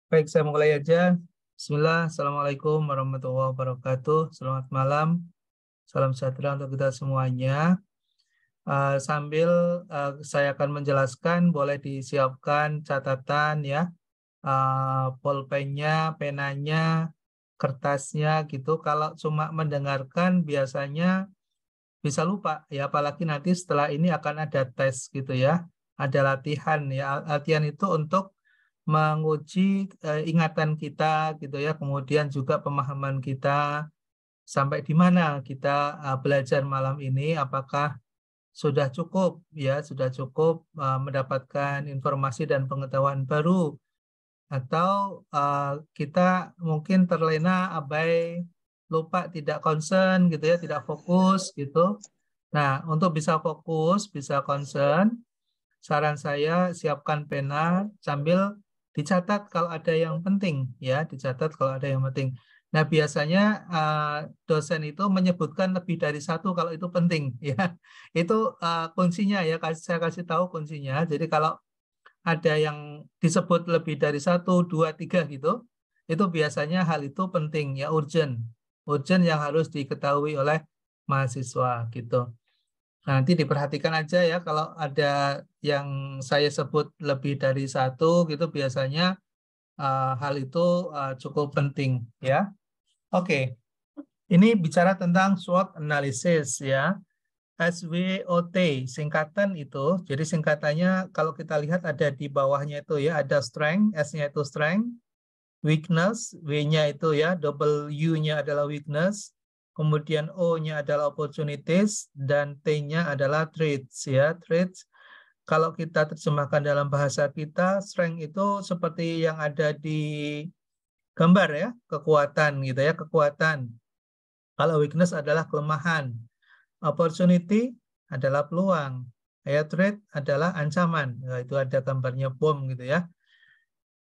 Baik, saya mulai aja. Bismillah, Assalamualaikum warahmatullahi wabarakatuh. Selamat malam, salam sejahtera untuk kita semuanya. Sambil saya akan menjelaskan, boleh disiapkan catatan ya, pulpennya, penanya, kertasnya gitu. Kalau cuma mendengarkan biasanya bisa lupa ya, apalagi nanti setelah ini akan ada tes gitu ya, ada latihan ya. Latihan itu untuk menguji ingatan kita gitu ya, kemudian juga pemahaman kita sampai di mana kita belajar malam ini, apakah sudah cukup ya, sudah cukup mendapatkan informasi dan pengetahuan baru, atau kita mungkin terlena, abai, lupa, tidak concern gitu ya, tidak fokus gitu. Nah, untuk bisa fokus, bisa concern, saran saya siapkan pena sambil dicatat kalau ada yang penting ya, dicatat kalau ada yang penting. Nah, biasanya dosen itu menyebutkan lebih dari satu kalau itu penting ya. Itu kuncinya ya, saya kasih tahu kuncinya. Jadi kalau ada yang disebut lebih dari satu, dua, tiga gitu, itu biasanya hal itu penting ya, urgent. Urgent yang harus diketahui oleh mahasiswa gitu. Nanti diperhatikan aja ya, kalau ada yang saya sebut lebih dari satu gitu, biasanya hal itu cukup penting ya. Oke, ini bicara tentang SWOT analysis ya. SWOT singkatan itu, jadi singkatannya kalau kita lihat ada di bawahnya itu ya, ada strength, S-nya itu strength, weakness, W-nya itu ya, double U-nya adalah weakness, kemudian O-nya adalah opportunities, dan T-nya adalah traits ya. Traits, kalau kita terjemahkan dalam bahasa kita, strength itu seperti yang ada di gambar ya, kekuatan gitu ya, kekuatan. Kalau weakness adalah kelemahan. Opportunity adalah peluang. Ya, threat adalah ancaman. Nah, itu ada gambarnya bom gitu ya.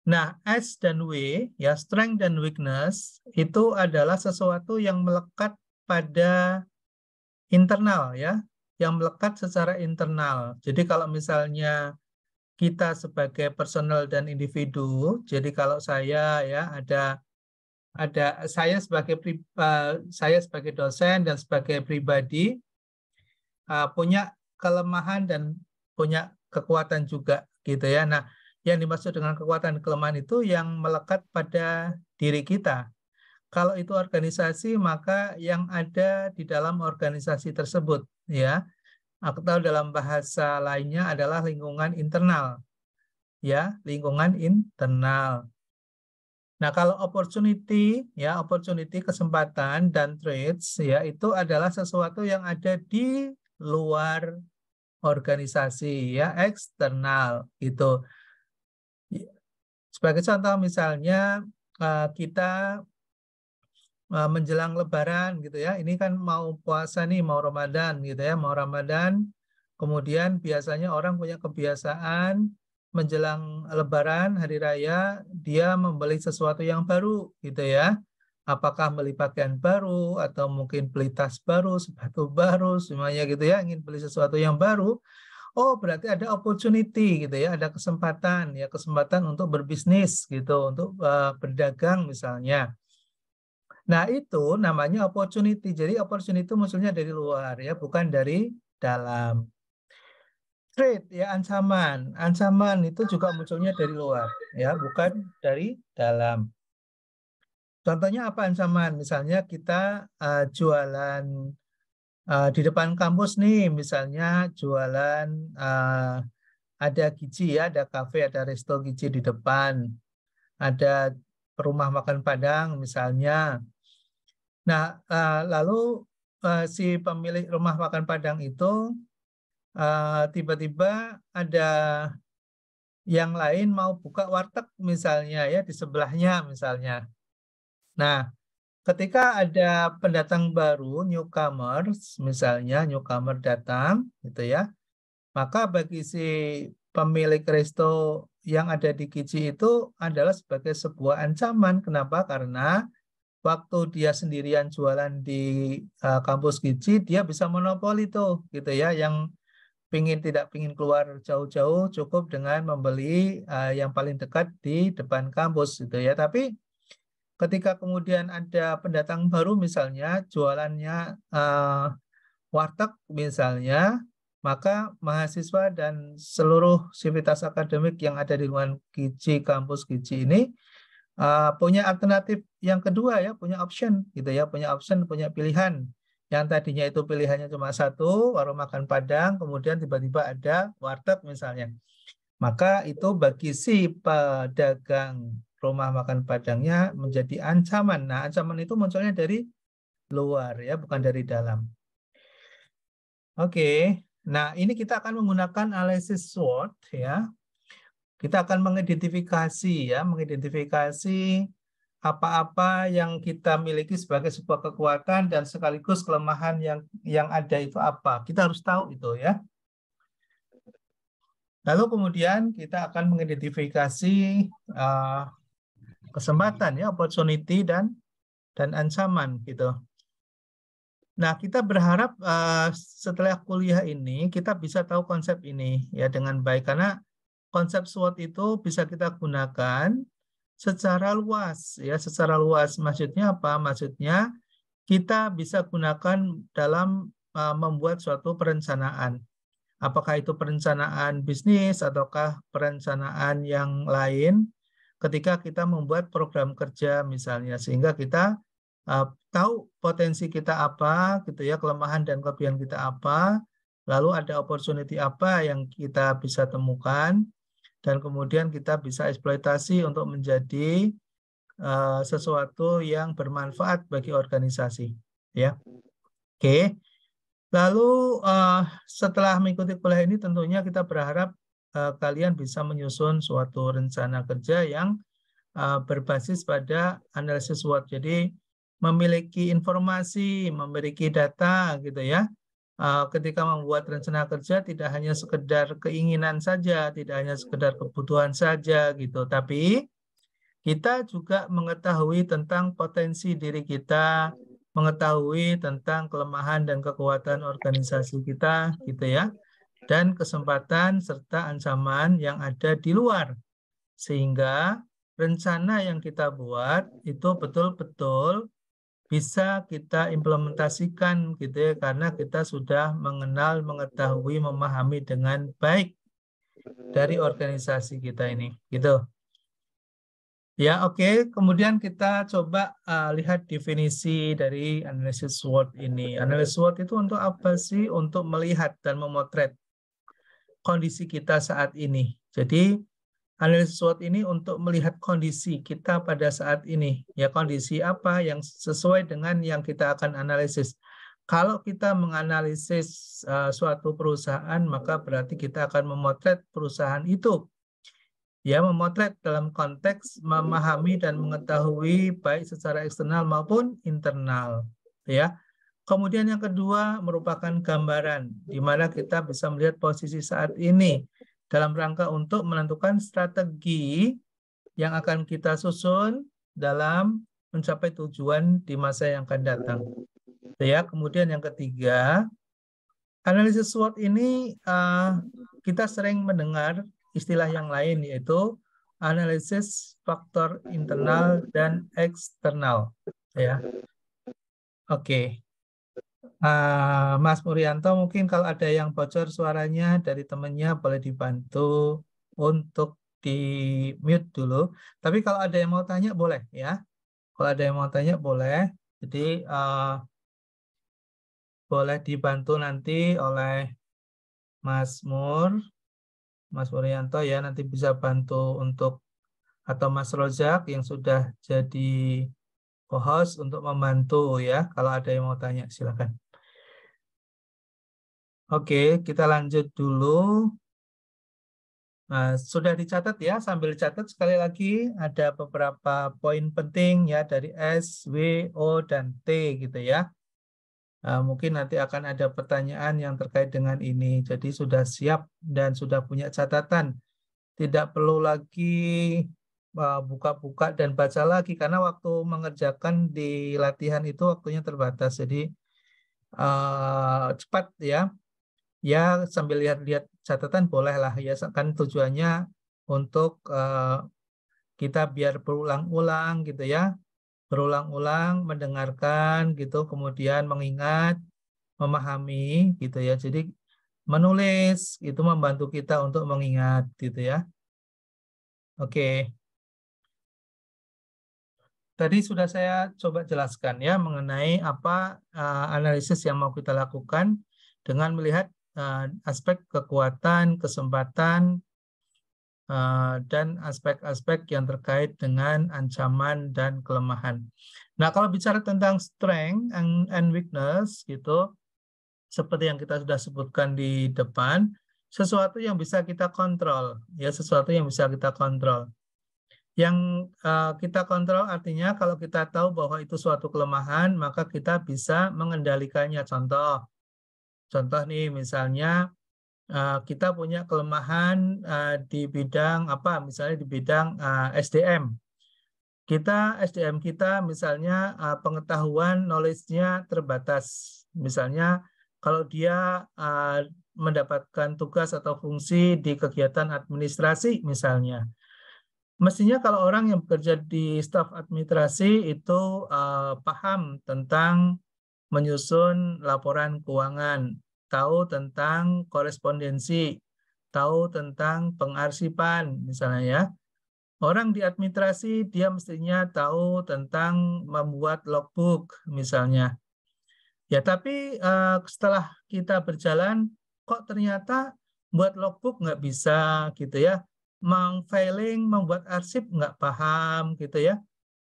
Nah, S dan W, ya, strength dan weakness, itu adalah sesuatu yang melekat pada internal, ya, yang melekat secara internal. Jadi kalau misalnya kita sebagai personal dan individu, jadi kalau saya ya ada saya sebagai dosen dan sebagai pribadi punya kelemahan dan punya kekuatan juga gitu ya. Nah, yang dimaksud dengan kekuatan dan kelemahan itu yang melekat pada diri kita. Kalau itu organisasi, maka yang ada di dalam organisasi tersebut ya, atau dalam bahasa lainnya adalah lingkungan internal ya, lingkungan internal. Nah, kalau opportunity ya, opportunity kesempatan dan traits ya, itu adalah sesuatu yang ada di luar organisasi ya, eksternal gitu. Sebagai contoh misalnya kita menjelang Lebaran gitu ya. Ini kan mau puasa nih, mau Ramadan gitu ya, mau Ramadan. Kemudian biasanya orang punya kebiasaan menjelang Lebaran, hari raya, dia membeli sesuatu yang baru gitu ya. Apakah beli pakaian baru atau mungkin beli tas baru, sepatu baru, semuanya gitu ya, ingin beli sesuatu yang baru. Oh, berarti ada opportunity gitu ya, ada kesempatan ya, kesempatan untuk berbisnis gitu, untuk berdagang misalnya. Nah, itu namanya opportunity. Jadi opportunity itu munculnya dari luar ya, bukan dari dalam. Threat ya, ancaman. Ancaman itu juga munculnya dari luar ya, bukan dari dalam. Contohnya apa ancaman? Misalnya kita jualan di depan kampus nih, misalnya jualan ada Gizi ya, ada kafe, ada resto Gizi di depan, ada rumah makan Padang misalnya. Nah, lalu si pemilik rumah makan Padang itu tiba-tiba ada yang lain mau buka warteg misalnya ya di sebelahnya misalnya. Nah, ketika ada pendatang baru, newcomers misalnya, newcomer datang gitu ya, maka bagi si pemilik resto yang ada di Gizi itu adalah sebagai sebuah ancaman. Kenapa? Karena waktu dia sendirian jualan di kampus Gizi, dia bisa monopoli tuh gitu ya, yang tidak pingin keluar jauh-jauh, cukup dengan membeli yang paling dekat di depan kampus gitu ya. Tapi ketika kemudian ada pendatang baru misalnya jualannya warteg misalnya, maka mahasiswa dan seluruh sivitas akademik yang ada di lingkungan Giji, kampus Giji ini punya alternatif yang kedua ya, punya option gitu ya, punya pilihan. Yang tadinya itu pilihannya cuma satu, warung makan Padang, kemudian tiba-tiba ada warteg misalnya. Maka itu bagi si pedagang rumah makan Padangnya menjadi ancaman. Nah, ancaman itu munculnya dari luar ya, bukan dari dalam. Oke, nah ini kita akan menggunakan analisis SWOT ya. Kita akan mengidentifikasi apa-apa yang kita miliki sebagai sebuah kekuatan dan sekaligus kelemahan yang ada itu apa. Kita harus tahu itu ya. Lalu kemudian kita akan mengidentifikasi kesempatan ya, opportunity dan ancaman gitu. Nah, kita berharap setelah kuliah ini kita bisa tahu konsep ini ya dengan baik karena konsep SWOT itu bisa kita gunakan secara luas ya, secara luas. Maksudnya apa? Maksudnya kita bisa gunakan dalam membuat suatu perencanaan. Apakah itu perencanaan bisnis ataukah perencanaan yang lain ketika kita membuat program kerja misalnya sehingga kita tahu potensi kita apa gitu ya, kelemahan dan kelebihan kita apa, lalu ada opportunity apa yang kita bisa temukan dan kemudian kita bisa eksploitasi untuk menjadi sesuatu yang bermanfaat bagi organisasi ya. Oke. Lalu setelah mengikuti kuliah ini tentunya kita berharap kalian bisa menyusun suatu rencana kerja yang berbasis pada analisis SWOT. Jadi memiliki informasi, memiliki data gitu ya. Ketika membuat rencana kerja tidak hanya sekedar keinginan saja, tidak hanya sekedar kebutuhan saja gitu, tapi kita juga mengetahui tentang potensi diri kita, mengetahui tentang kelemahan dan kekuatan organisasi kita gitu ya, dan kesempatan serta ancaman yang ada di luar. Sehingga rencana yang kita buat itu betul-betul bisa kita implementasikan gitu ya, karena kita sudah mengenal, mengetahui, memahami dengan baik dari organisasi kita ini gitu. Ya, oke. Kemudian kita coba lihat definisi dari analisis SWOT ini. Analisis SWOT itu untuk apa sih? Untuk melihat dan memotret kondisi kita saat ini. Jadi, analisis SWOT ini untuk melihat kondisi kita pada saat ini. Ya, kondisi apa yang sesuai dengan yang kita akan analisis. Kalau kita menganalisis suatu perusahaan, maka berarti kita akan memotret perusahaan itu. Ya, memotret dalam konteks memahami dan mengetahui baik secara eksternal maupun internal. Ya. Kemudian yang kedua merupakan gambaran di mana kita bisa melihat posisi saat ini dalam rangka untuk menentukan strategi yang akan kita susun dalam mencapai tujuan di masa yang akan datang. Ya, kemudian yang ketiga, analisis SWOT ini kita sering mendengar istilah yang lain yaitu analisis faktor internal dan eksternal. Ya, oke. Mas Murianto mungkin kalau ada yang bocor suaranya dari temannya boleh dibantu untuk di mute dulu. Tapi kalau ada yang mau tanya boleh ya. Kalau ada yang mau tanya boleh. Jadi boleh dibantu nanti oleh Mas Murianto ya, nanti bisa bantu untuk atau Mas Rozak yang sudah jadi co-host untuk membantu ya. Kalau ada yang mau tanya silakan. Oke, kita lanjut dulu. Nah, sudah dicatat ya, sambil catat sekali lagi ada beberapa poin penting ya dari S, W, O, dan T gitu ya. Mungkin nanti akan ada pertanyaan yang terkait dengan ini. Jadi sudah siap dan sudah punya catatan. Tidak perlu lagi buka-buka dan baca lagi karena waktu mengerjakan di latihan itu waktunya terbatas. Jadi cepat ya. ya sambil lihat-lihat catatan boleh lah ya, kan tujuannya untuk kita biar berulang-ulang gitu ya, berulang-ulang mendengarkan gitu, kemudian mengingat, memahami gitu ya. Jadi menulis itu membantu kita untuk mengingat gitu ya. Oke. Tadi sudah saya coba jelaskan ya mengenai apa analisis yang mau kita lakukan dengan melihat aspek kekuatan, kesempatan, dan aspek-aspek yang terkait dengan ancaman dan kelemahan. Nah, kalau bicara tentang strength and weakness gitu, seperti yang kita sudah sebutkan di depan, sesuatu yang bisa kita kontrol, ya sesuatu yang bisa kita kontrol. Yang kita kontrol artinya kalau kita tahu bahwa itu suatu kelemahan, maka kita bisa mengendalikannya. Contoh nih misalnya kita punya kelemahan di bidang apa? Misalnya di bidang SDM. SDM kita misalnya pengetahuan knowledge-nya terbatas. Misalnya kalau dia mendapatkan tugas atau fungsi di kegiatan administrasi misalnya. Mestinya kalau orang yang bekerja di staf administrasi itu paham tentang menyusun laporan keuangan, tahu tentang korespondensi, tahu tentang pengarsipan misalnya ya. Orang di administrasi dia mestinya tahu tentang membuat logbook misalnya. Ya tapi setelah kita berjalan kok ternyata buat logbook nggak bisa gitu ya. Mengfiling, membuat arsip nggak paham gitu ya.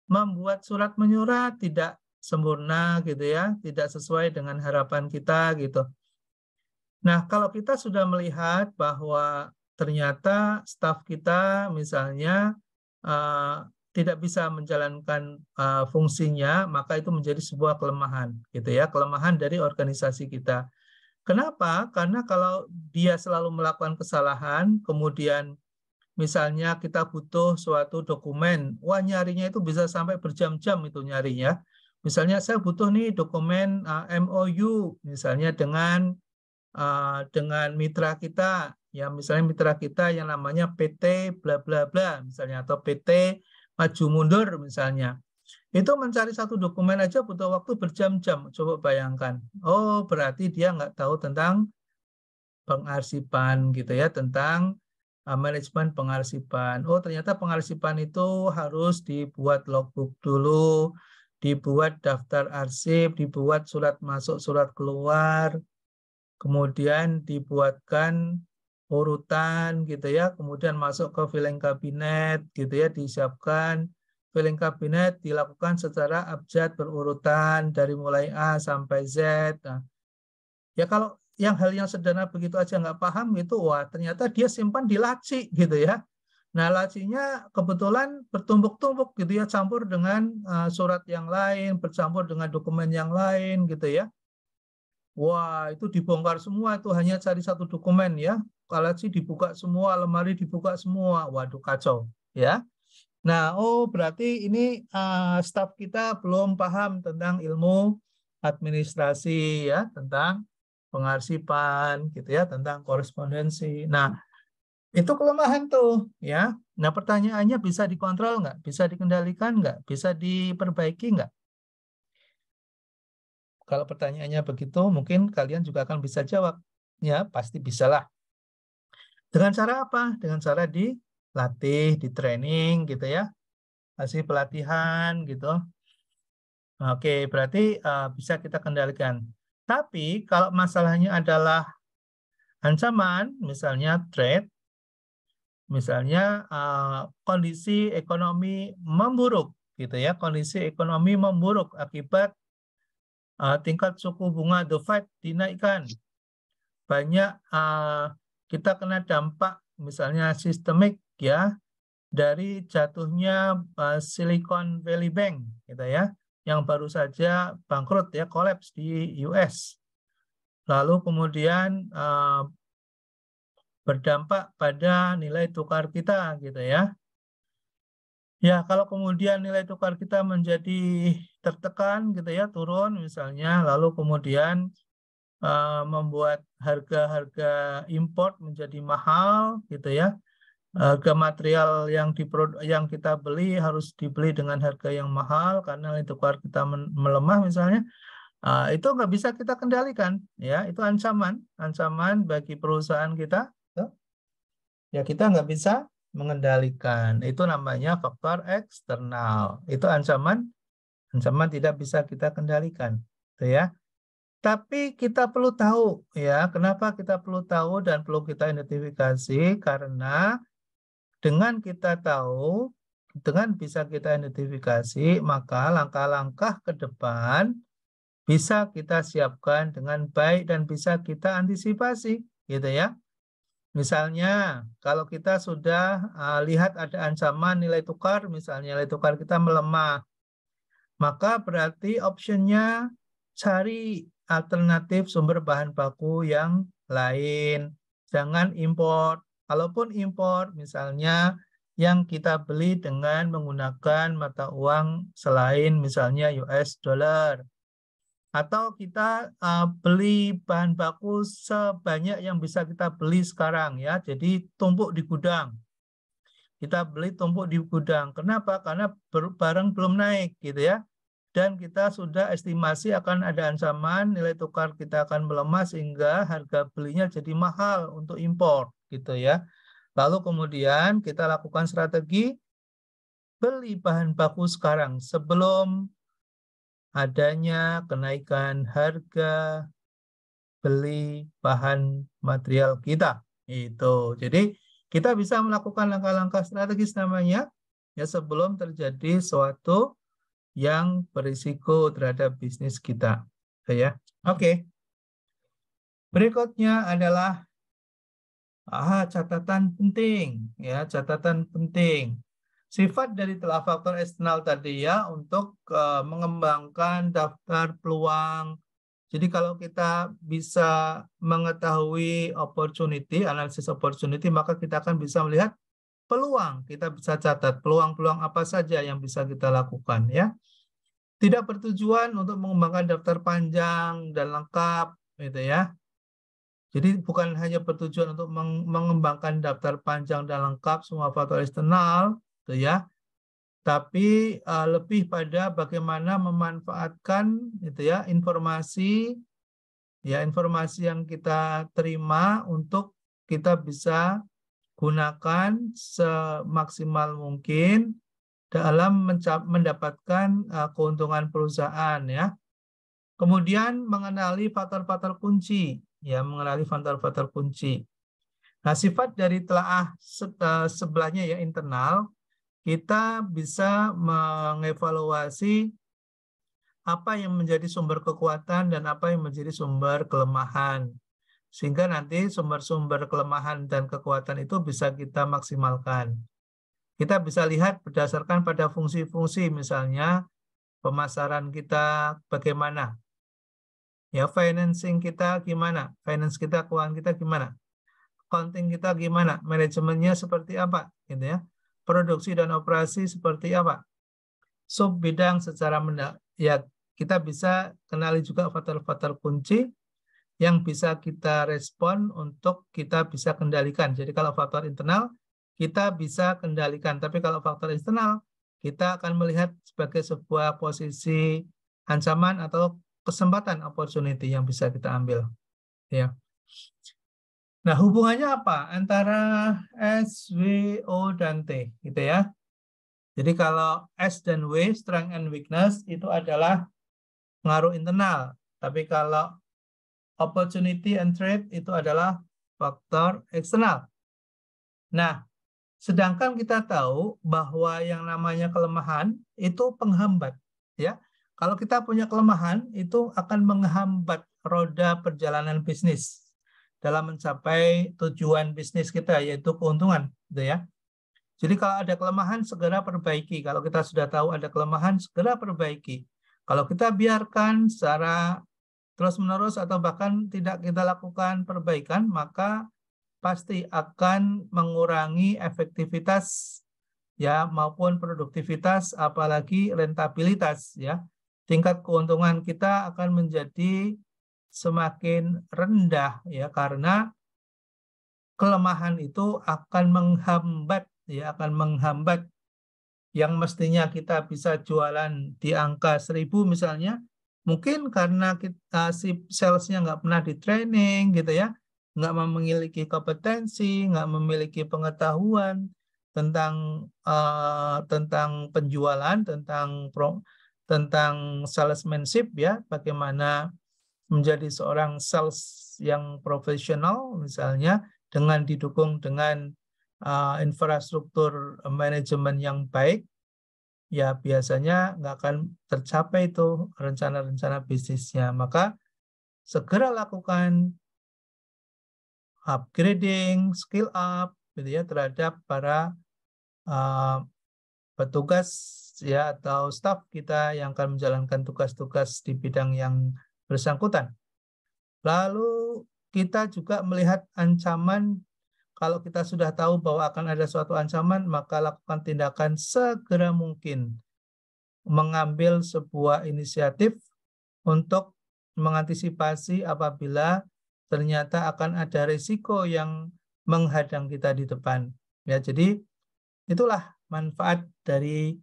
Membuat surat menyurat tidak sempurna gitu ya, tidak sesuai dengan harapan kita gitu. Nah, kalau kita sudah melihat bahwa ternyata staf kita misalnya tidak bisa menjalankan fungsinya, maka itu menjadi sebuah kelemahan gitu ya, kelemahan dari organisasi kita. Kenapa? Karena kalau dia selalu melakukan kesalahan, kemudian misalnya kita butuh suatu dokumen, wah nyarinya itu bisa sampai berjam-jam itu nyarinya. Misalnya saya butuh nih dokumen MOU misalnya dengan mitra kita, ya misalnya mitra kita yang namanya PT bla bla bla misalnya atau PT Maju Mundur misalnya. Itu mencari satu dokumen aja butuh waktu berjam-jam. Coba bayangkan. Oh, berarti dia nggak tahu tentang pengarsipan gitu ya, tentang manajemen pengarsipan. Oh, ternyata pengarsipan itu harus dibuat logbook dulu, dibuat daftar arsip, dibuat surat masuk, surat keluar, kemudian dibuatkan urutan gitu ya, kemudian masuk ke filing kabinet gitu ya, disiapkan filing kabinet dilakukan secara abjad berurutan dari mulai A sampai Z. Nah, ya kalau hal yang sederhana begitu aja nggak paham gitu, wah ternyata dia simpan di laci gitu ya. Nah lacinya kebetulan bertumpuk-tumpuk gitu ya, campur dengan surat yang lain, bercampur dengan dokumen yang lain gitu ya. Wah itu dibongkar semua, itu hanya cari satu dokumen ya. Kalau sih dibuka semua, lemari dibuka semua, waduh kacau ya. Nah, oh berarti ini staf kita belum paham tentang ilmu administrasi ya, tentang pengarsipan gitu ya, tentang korespondensi. Nah, itu kelemahan tuh ya. Nah, pertanyaannya bisa dikontrol nggak? Bisa dikendalikan nggak? Bisa diperbaiki nggak? Kalau pertanyaannya begitu, mungkin kalian juga akan bisa jawab. Ya, pasti bisalah. Dengan cara apa? Dengan cara dilatih, di training gitu ya. Kasih pelatihan gitu. Oke, berarti bisa kita kendalikan. Tapi kalau masalahnya adalah ancaman, misalnya threat, misalnya kondisi ekonomi memburuk, gitu ya, kondisi ekonomi memburuk akibat tingkat suku bunga the Fed dinaikkan, banyak kita kena dampak, misalnya sistemik ya, dari jatuhnya Silicon Valley Bank, gitu ya, yang baru saja bangkrut ya, kolaps di US. Lalu kemudian berdampak pada nilai tukar kita gitu ya. Ya, kalau kemudian nilai tukar kita menjadi tertekan gitu ya, turun misalnya, lalu kemudian membuat harga-harga import menjadi mahal gitu ya. Harga material yang kita beli harus dibeli dengan harga yang mahal karena nilai tukar kita melemah misalnya. Itu nggak bisa kita kendalikan, ya. Itu ancaman bagi perusahaan kita. Ya kita nggak bisa mengendalikan. Itu namanya faktor eksternal. Itu ancaman tidak bisa kita kendalikan, gitu ya. Tapi kita perlu tahu, ya. Kenapa kita perlu tahu dan perlu kita identifikasi? Karena dengan kita tahu, dengan bisa kita identifikasi, maka langkah-langkah ke depan bisa kita siapkan dengan baik dan bisa kita antisipasi, gitu ya. Misalnya, kalau kita sudah lihat ada ancaman nilai tukar, misalnya nilai tukar kita melemah, maka berarti optionnya cari alternatif sumber bahan baku yang lain. Jangan impor. Kalaupun impor, misalnya yang kita beli dengan menggunakan mata uang selain misalnya US dollar. Atau kita beli bahan baku sebanyak yang bisa kita beli sekarang ya. Jadi tumpuk di gudang. Kita beli tumpuk di gudang. Kenapa? Karena barang belum naik gitu ya. Dan kita sudah estimasi akan ada ancaman nilai tukar kita akan melemah sehingga harga belinya jadi mahal untuk impor gitu ya. Lalu kemudian kita lakukan strategi beli bahan baku sekarang sebelum adanya kenaikan harga beli bahan material kita. Itu. Jadi kita bisa melakukan langkah-langkah strategis namanya ya sebelum terjadi suatu yang berisiko terhadap bisnis kita. Ya. Oke. Berikutnya adalah catatan penting ya, catatan penting. Sifat dari telah faktor eksternal tadi ya untuk mengembangkan daftar peluang. Jadi kalau kita bisa mengetahui opportunity, analisis opportunity, maka kita akan bisa melihat peluang. Kita bisa catat peluang-peluang apa saja yang bisa kita lakukan ya. Tidak bertujuan untuk mengembangkan daftar panjang dan lengkap, gitu ya. Jadi bukan hanya bertujuan untuk mengembangkan daftar panjang dan lengkap semua faktor eksternal, gitu ya. Tapi lebih pada bagaimana memanfaatkan, gitu ya, informasi yang kita terima untuk kita bisa gunakan semaksimal mungkin dalam mendapatkan keuntungan perusahaan ya. Kemudian mengenali faktor-faktor kunci, ya mengenali faktor-faktor kunci. Nah, sifat dari telaah sebelahnya ya internal, kita bisa mengevaluasi apa yang menjadi sumber kekuatan dan apa yang menjadi sumber kelemahan. Sehingga nanti sumber-sumber kelemahan dan kekuatan itu bisa kita maksimalkan. Kita bisa lihat berdasarkan pada fungsi-fungsi, misalnya pemasaran kita bagaimana, ya financing kita gimana, finance kita, keuangan kita gimana, accounting kita gimana, manajemennya seperti apa, gitu ya, produksi dan operasi seperti apa, sub bidang secara ya kita bisa kenali juga faktor-faktor kunci yang bisa kita respon untuk kita bisa kendalikan. Jadi kalau faktor internal kita bisa kendalikan, tapi kalau faktor eksternal kita akan melihat sebagai sebuah posisi ancaman atau kesempatan opportunity yang bisa kita ambil. Ya. Nah, hubungannya apa antara S, W, O, dan T, gitu ya. Jadi kalau S dan W, strength and weakness, itu adalah pengaruh internal. Tapi kalau opportunity and threat itu adalah faktor eksternal. Nah, sedangkan kita tahu bahwa yang namanya kelemahan itu penghambat, ya. Kalau kita punya kelemahan itu akan menghambat roda perjalanan bisnis dalam mencapai tujuan bisnis kita yaitu keuntungan, gitu ya. Jadi kalau ada kelemahan segera perbaiki. Kalau kita sudah tahu ada kelemahan segera perbaiki. Kalau kita biarkan secara terus-menerus atau bahkan tidak kita lakukan perbaikan, maka pasti akan mengurangi efektivitas ya maupun produktivitas apalagi rentabilitas ya. Tingkat keuntungan kita akan menjadi semakin rendah ya, karena kelemahan itu akan menghambat yang mestinya kita bisa jualan di angka 1.000 misalnya, mungkin karena kita si salesnya nggak pernah di training gitu ya, nggak memiliki kompetensi, nggak memiliki pengetahuan tentang penjualan, tentang salesmanship ya, bagaimana menjadi seorang sales yang profesional misalnya, dengan didukung dengan infrastruktur manajemen yang baik, ya biasanya nggak akan tercapai itu rencana-rencana bisnisnya. Maka segera lakukan upgrading, skill up gitu ya, terhadap para petugas ya atau staf kita yang akan menjalankan tugas-tugas di bidang yang bersangkutan. Lalu kita juga melihat ancaman. Kalau kita sudah tahu bahwa akan ada suatu ancaman, maka lakukan tindakan segera mungkin. Mengambil sebuah inisiatif untuk mengantisipasi apabila ternyata akan ada risiko yang menghadang kita di depan. Ya, jadi itulah manfaat dari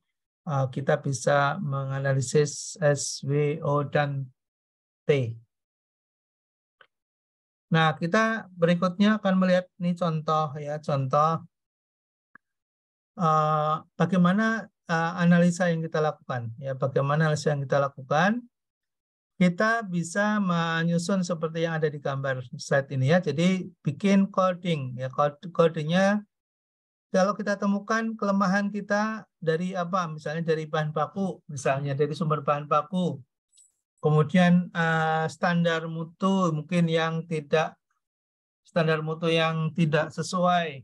kita bisa menganalisis S, W, O, dan T. Nah, kita berikutnya akan melihat ini contoh ya, contoh bagaimana analisa yang kita lakukan ya, bagaimana analisa yang kita lakukan. Kita bisa menyusun seperti yang ada di gambar slide ini ya. Jadi bikin coding ya, codingnya kalau kita temukan kelemahan kita dari apa, misalnya dari bahan baku, misalnya dari sumber bahan baku, kemudian standar mutu mungkin yang tidak sesuai,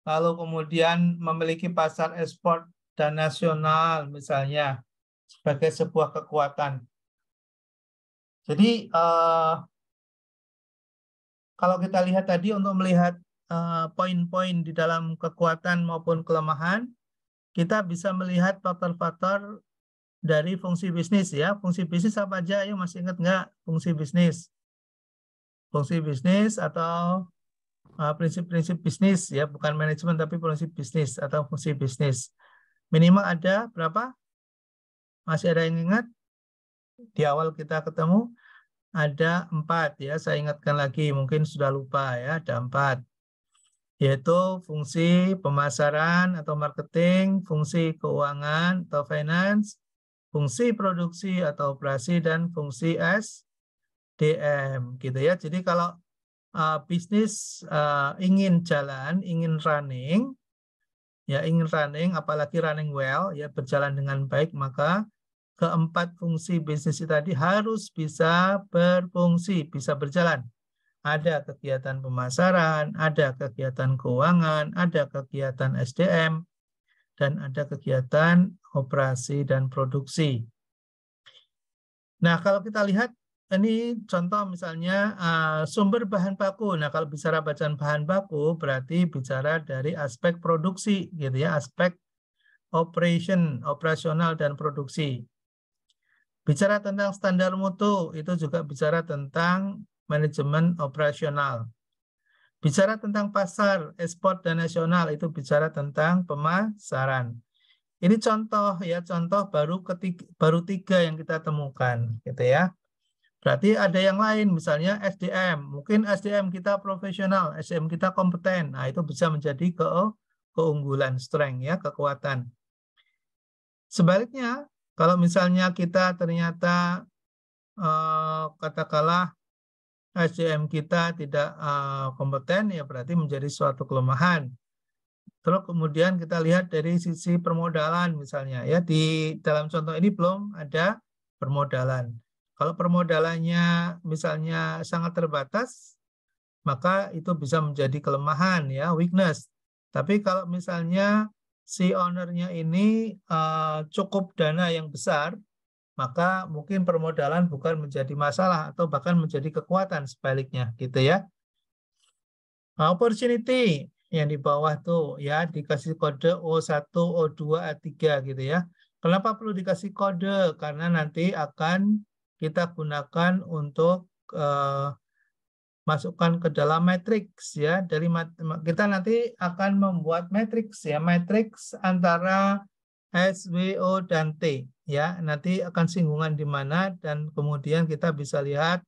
lalu kemudian memiliki pasar ekspor dan nasional misalnya sebagai sebuah kekuatan. Jadi kalau kita lihat tadi, untuk melihat poin-poin di dalam kekuatan maupun kelemahan, kita bisa melihat faktor-faktor dari fungsi bisnis ya. Fungsi bisnis apa aja? Ayo, masih ingat nggak fungsi bisnis? Fungsi bisnis atau prinsip-prinsip bisnis ya, bukan manajemen tapi prinsip bisnis atau fungsi bisnis. Minimal ada berapa? Masih ada yang ingat? Di awal kita ketemu ada 4 ya, saya ingatkan lagi, mungkin sudah lupa ya, ada 4. Yaitu fungsi pemasaran atau marketing, fungsi keuangan atau finance, fungsi produksi atau operasi, dan fungsi SDM gitu ya. Jadi kalau bisnis ingin jalan, ingin running, apalagi running well, ya berjalan dengan baik, maka keempat fungsi bisnis tadi harus bisa berfungsi, bisa berjalan. Ada kegiatan pemasaran, ada kegiatan keuangan, ada kegiatan SDM, dan ada kegiatan operasi dan produksi. Nah, kalau kita lihat, ini contoh misalnya sumber bahan baku. Nah, kalau bicara bacaan bahan baku, berarti bicara dari aspek produksi, gitu ya, aspek operasional dan produksi. Bicara tentang standar mutu, itu juga bicara tentang manajemen operasional. Bicara tentang pasar, ekspor dan nasional, itu bicara tentang pemasaran. Ini contoh ya, contoh baru 3 yang kita temukan, gitu ya. Berarti ada yang lain, misalnya SDM. Mungkin SDM kita profesional, SDM kita kompeten. Nah, itu bisa menjadi keunggulan, strength ya, kekuatan. Sebaliknya, kalau misalnya kita ternyata katakanlah SDM kita tidak kompeten, ya berarti menjadi suatu kelemahan. Terus kemudian kita lihat dari sisi permodalan misalnya ya, di dalam contoh ini belum ada permodalan. Kalau permodalannya misalnya sangat terbatas, maka itu bisa menjadi kelemahan ya, weakness. Tapi kalau misalnya si ownernya ini cukup dana yang besar, maka mungkin permodalan bukan menjadi masalah atau bahkan menjadi kekuatan sebaliknya gitu ya. Opportunity yang di bawah tuh ya, dikasih kode O1, O2, A3 gitu ya. Kenapa perlu dikasih kode? Karena nanti akan kita gunakan untuk masukkan ke dalam matriks ya. Dari kita nanti akan membuat matriks ya, matriks antara S, W, O, dan T ya. Nanti akan singgungan di mana dan kemudian kita bisa lihat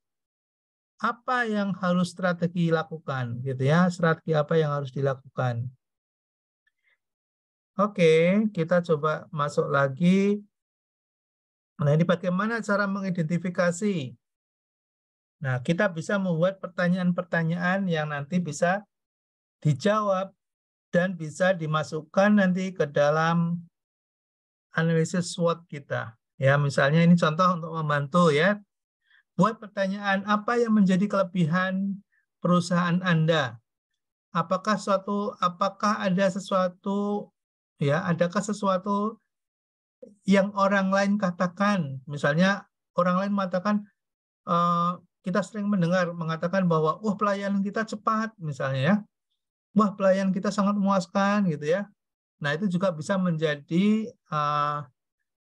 apa yang harus strategi lakukan gitu ya. Strategi apa yang harus dilakukan. Oke, kita coba masuk lagi. Nah, ini bagaimana cara mengidentifikasi? Nah, kita bisa membuat pertanyaan-pertanyaan yang nanti bisa dijawab dan bisa dimasukkan nanti ke dalam analisis SWOT kita. Ya, misalnya ini contoh untuk membantu ya. Buat pertanyaan apa yang menjadi kelebihan perusahaan Anda? Apakah ada sesuatu ya, adakah sesuatu yang orang lain katakan? Misalnya orang lain mengatakan kita sering mendengar mengatakan bahwa wah pelayanan kita cepat misalnya ya. Wah pelayanan kita sangat memuaskan gitu ya. Nah, itu juga bisa menjadi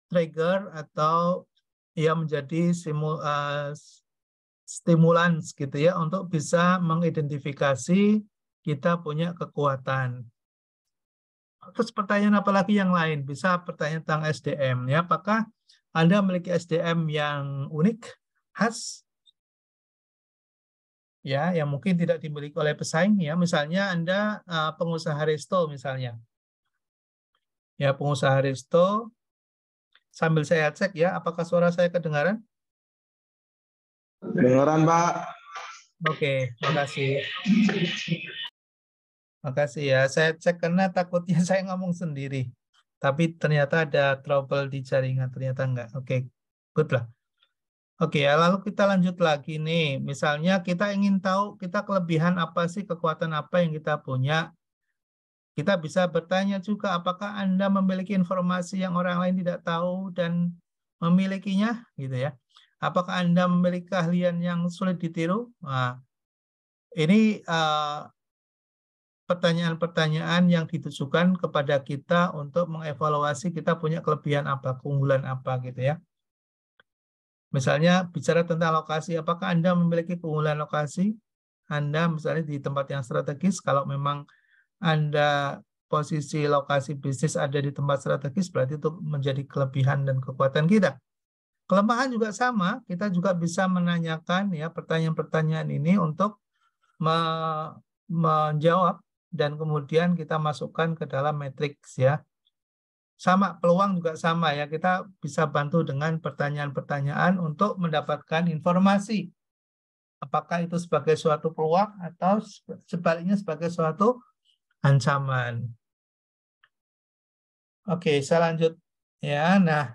trigger atau ya menjadi stimulans gitu ya untuk bisa mengidentifikasi kita punya kekuatan. Terus pertanyaan apa lagi yang lain? Bisa pertanyaan tentang SDM ya. Apakah Anda memiliki SDM yang unik, khas, ya, yang mungkin tidak dimiliki oleh pesaing ya. Misalnya Anda pengusaha resto misalnya. Ya, pengusaha resto. Sambil saya cek ya, apakah suara saya kedengaran? Kedengaran, Pak. Oke, makasih. Makasih ya. Saya cek karena takutnya saya ngomong sendiri. Tapi ternyata ada trouble di jaringan, ternyata enggak. Oke, good lah. Oke, ya, lalu kita lanjut lagi nih. Misalnya kita ingin tahu kita kelebihan apa sih, kekuatan apa yang kita punya. Kita bisa bertanya juga apakah Anda memiliki informasi yang orang lain tidak tahu dan memilikinya, gitu ya. Apakah Anda memiliki keahlian yang sulit ditiru? Nah, ini pertanyaan-pertanyaan yang ditujukan kepada kita untuk mengevaluasi kita punya kelebihan apa, keunggulan apa, gitu ya. Misalnya bicara tentang lokasi, apakah Anda memiliki keunggulan lokasi? Anda misalnya di tempat yang strategis, kalau memang Anda posisi lokasi bisnis ada di tempat strategis, berarti itu menjadi kelebihan dan kekuatan kita. Kelemahan juga sama, kita juga bisa menanyakan ya pertanyaan-pertanyaan ini untuk menjawab dan kemudian kita masukkan ke dalam matriks ya. Sama, peluang juga sama ya, kita bisa bantu dengan pertanyaan-pertanyaan untuk mendapatkan informasi. Apakah itu sebagai suatu peluang atau sebaliknya sebagai suatu ancaman. Oke, saya lanjut ya. Nah,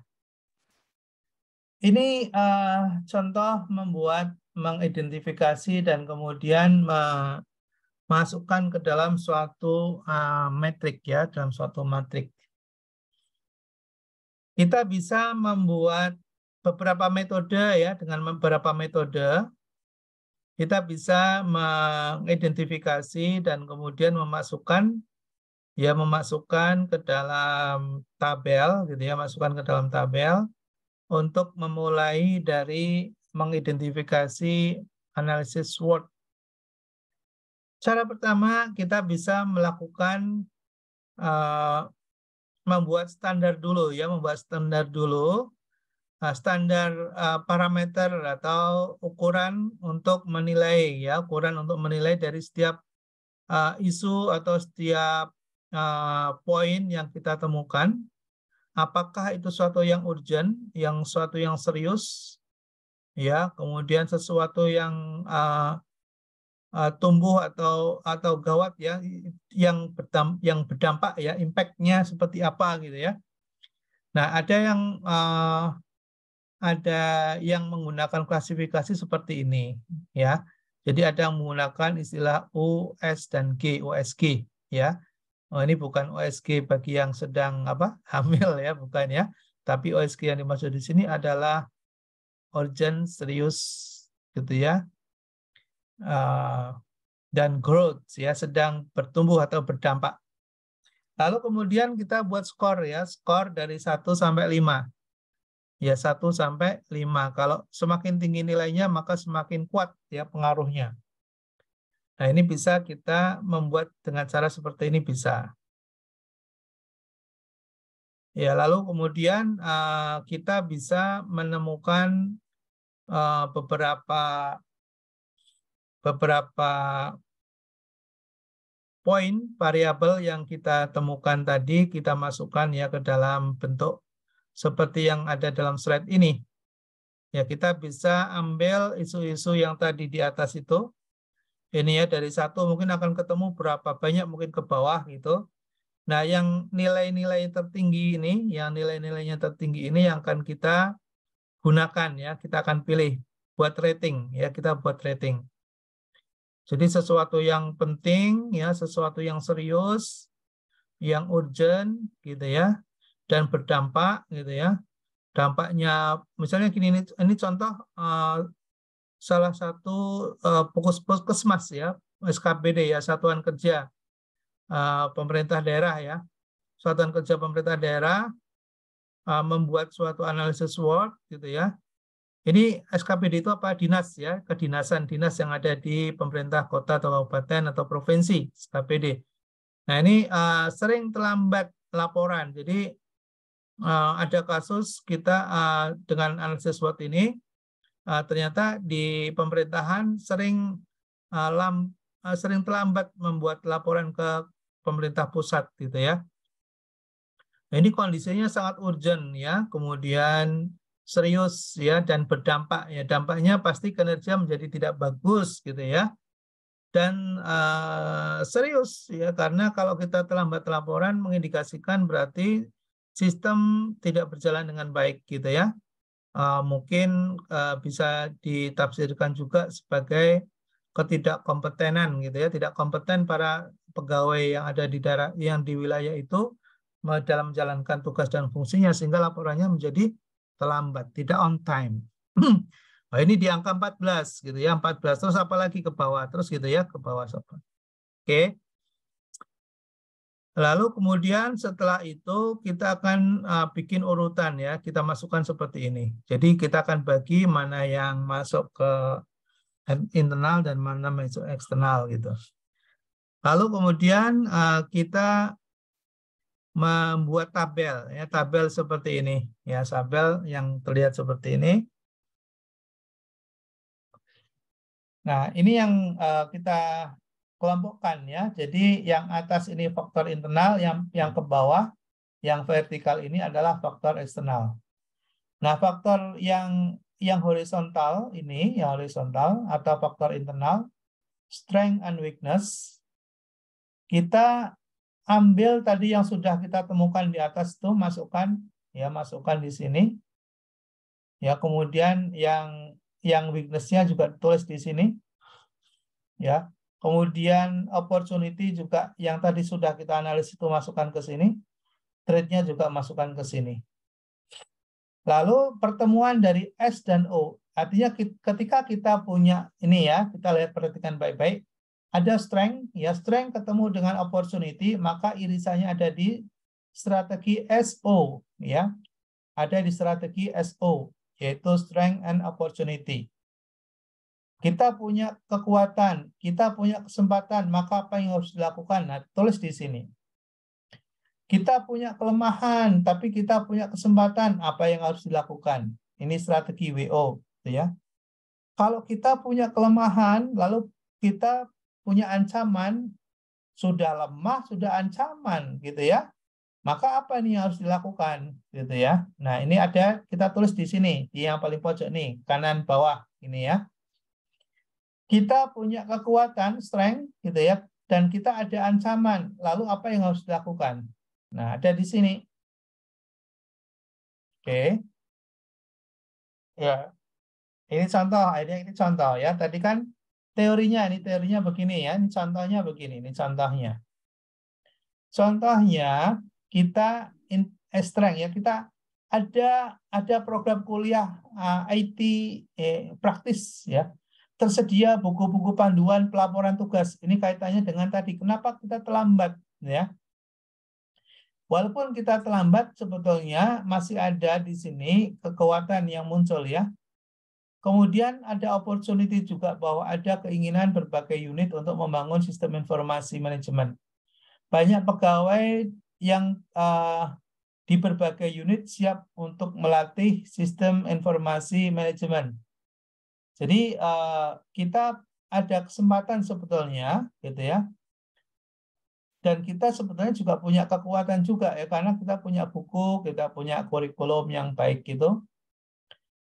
ini contoh mengidentifikasi dan kemudian memasukkan ke dalam suatu metrik ya, dalam suatu matrik. Kita bisa membuat beberapa metode ya, dengan beberapa metode kita bisa mengidentifikasi dan kemudian memasukkan ke dalam tabel gitu ya, masukkan ke dalam tabel untuk memulai dari mengidentifikasi analisis SWOT. Cara pertama kita bisa melakukan membuat standar dulu ya, standar parameter atau ukuran untuk menilai ya, dari setiap isu atau setiap poin yang kita temukan. Apakah itu suatu yang urgent, suatu yang serius, ya, kemudian sesuatu yang tumbuh atau gawat ya, yang berdampak ya, impact-nya seperti apa gitu ya. Nah, ada yang menggunakan klasifikasi seperti ini ya. Jadi ada yang menggunakan istilah US dan G, OSG ya. Oh, ini bukan OSG bagi yang sedang hamil ya, bukan ya. Tapi OSG yang dimaksud di sini adalah urgent, serius gitu ya. Dan growth ya, sedang bertumbuh atau berdampak. Lalu kemudian kita buat skor ya, skor dari 1 sampai 5. Ya 1 sampai 5. Kalau semakin tinggi nilainya maka semakin kuat ya pengaruhnya. Nah, ini bisa kita membuat dengan cara seperti ini bisa. Ya, lalu kemudian kita bisa menemukan beberapa poin variabel yang kita temukan tadi, kita masukkan ya ke dalam bentuk seperti yang ada dalam slide ini. Ya, kita bisa ambil isu-isu yang tadi di atas itu. Ini ya, dari 1 mungkin akan ketemu berapa banyak mungkin ke bawah gitu. Nah, yang nilai-nilai tertinggi ini, yang nilai-nilainya tertinggi ini yang akan kita gunakan ya, kita akan pilih buat rating ya, kita buat rating. Jadi sesuatu yang penting ya, sesuatu yang serius, yang urgent gitu ya, dan berdampak gitu ya. Dampaknya misalnya gini, ini contoh salah satu puskesmas ya, SKPD ya, Satuan Kerja Pemerintah Daerah ya. Satuan Kerja Pemerintah Daerah membuat suatu analisis SWOT gitu ya. Ini SKPD itu apa? Dinas ya, kedinasan dinas yang ada di pemerintah kota atau kabupaten atau provinsi, SKPD. Nah, ini sering terlambat laporan. Jadi ada kasus kita dengan analisis SWOT ini ternyata di pemerintahan sering sering terlambat membuat laporan ke pemerintah pusat gitu ya. Nah, ini kondisinya sangat urgent ya, kemudian serius ya dan berdampak ya. Dampaknya pasti kinerja menjadi tidak bagus gitu ya. Dan serius ya, karena kalau kita terlambat laporan mengindikasikan berarti sistem tidak berjalan dengan baik gitu ya. Mungkin bisa ditafsirkan juga sebagai ketidakkompetenan gitu ya, tidak kompeten para pegawai yang ada di daerah yang di wilayah itu dalam menjalankan tugas dan fungsinya sehingga laporannya menjadi terlambat, tidak on time. Nah, ini di angka 14 gitu ya, 14 terus apalagi ke bawah terus gitu ya, ke bawah sobat. Oke. Lalu kemudian setelah itu kita akan bikin urutan ya, kita masukkan seperti ini. Jadi kita akan bagi mana yang masuk ke internal dan mana masuk eksternal gitu. Lalu kemudian kita membuat tabel ya, tabel seperti ini ya, tabel yang terlihat seperti ini. Nah, ini yang kita kelompokkan ya. Jadi yang atas ini faktor internal, yang ke bawah, yang vertikal ini adalah faktor eksternal. Nah, faktor yang horizontal ini, yang horizontal atau faktor internal, strength and weakness, kita ambil tadi yang sudah kita temukan di atas itu, masukkan ya, masukkan di sini. Ya, kemudian yang weakness-nya juga tulis di sini. Ya. Kemudian opportunity juga yang tadi sudah kita analisis itu masukkan ke sini. Trade-nya juga masukkan ke sini. Lalu pertemuan dari S dan O. Artinya ketika kita punya ini ya, kita lihat perhatikan baik-baik. Ada strength, ya strength ketemu dengan opportunity, maka irisannya ada di strategi SO, ya. Ada di strategi SO, yaitu strength and opportunity. Kita punya kekuatan, kita punya kesempatan, maka apa yang harus dilakukan? Nah, tulis di sini. Kita punya kelemahan, tapi kita punya kesempatan, apa yang harus dilakukan? Ini strategi WO, ya. Kalau kita punya kelemahan, lalu kita punya ancaman, sudah lemah, sudah ancaman, gitu ya. Maka apa nih yang harus dilakukan, gitu ya. Nah, ini ada, kita tulis di sini, di yang paling pojok nih, kanan bawah, ini ya. Kita punya kekuatan, strength, gitu ya, dan kita ada ancaman. Lalu apa yang harus dilakukan? Nah, ada di sini. Oke. Ya. Ini contoh, ini contoh ya. Tadi kan teorinya begini ya. Ini contohnya begini, ini contohnya. Contohnya kita strength ya, kita ada program kuliah IT praktis ya. Tersedia buku-buku panduan pelaporan tugas. Ini kaitannya dengan tadi. Kenapa kita terlambat ya? Walaupun kita terlambat, sebetulnya masih ada di sini kekuatan yang muncul ya. Kemudian ada opportunity juga bahwa ada keinginan berbagai unit untuk membangun sistem informasi manajemen. Banyak pegawai yang di berbagai unit siap untuk melatih sistem informasi manajemen. Jadi kita ada kesempatan sebetulnya, gitu ya. Dan kita sebetulnya juga punya kekuatan juga ya, karena kita punya buku, kita punya kurikulum yang baik gitu.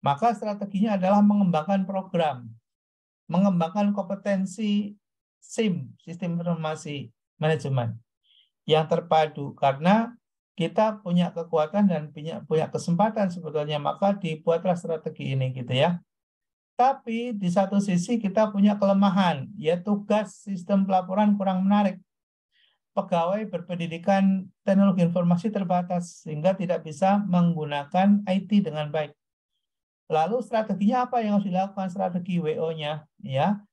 Maka strateginya adalah mengembangkan program, mengembangkan kompetensi SIM, Sistem Informasi Manajemen, yang terpadu. Karena kita punya kekuatan dan punya kesempatan sebetulnya, maka dibuatlah strategi ini gitu ya. Tapi di satu sisi kita punya kelemahan, yaitu tugas sistem pelaporan kurang menarik. Pegawai berpendidikan teknologi informasi terbatas sehingga tidak bisa menggunakan IT dengan baik. Lalu strateginya apa yang harus dilakukan? Strategi WO-nya, ya.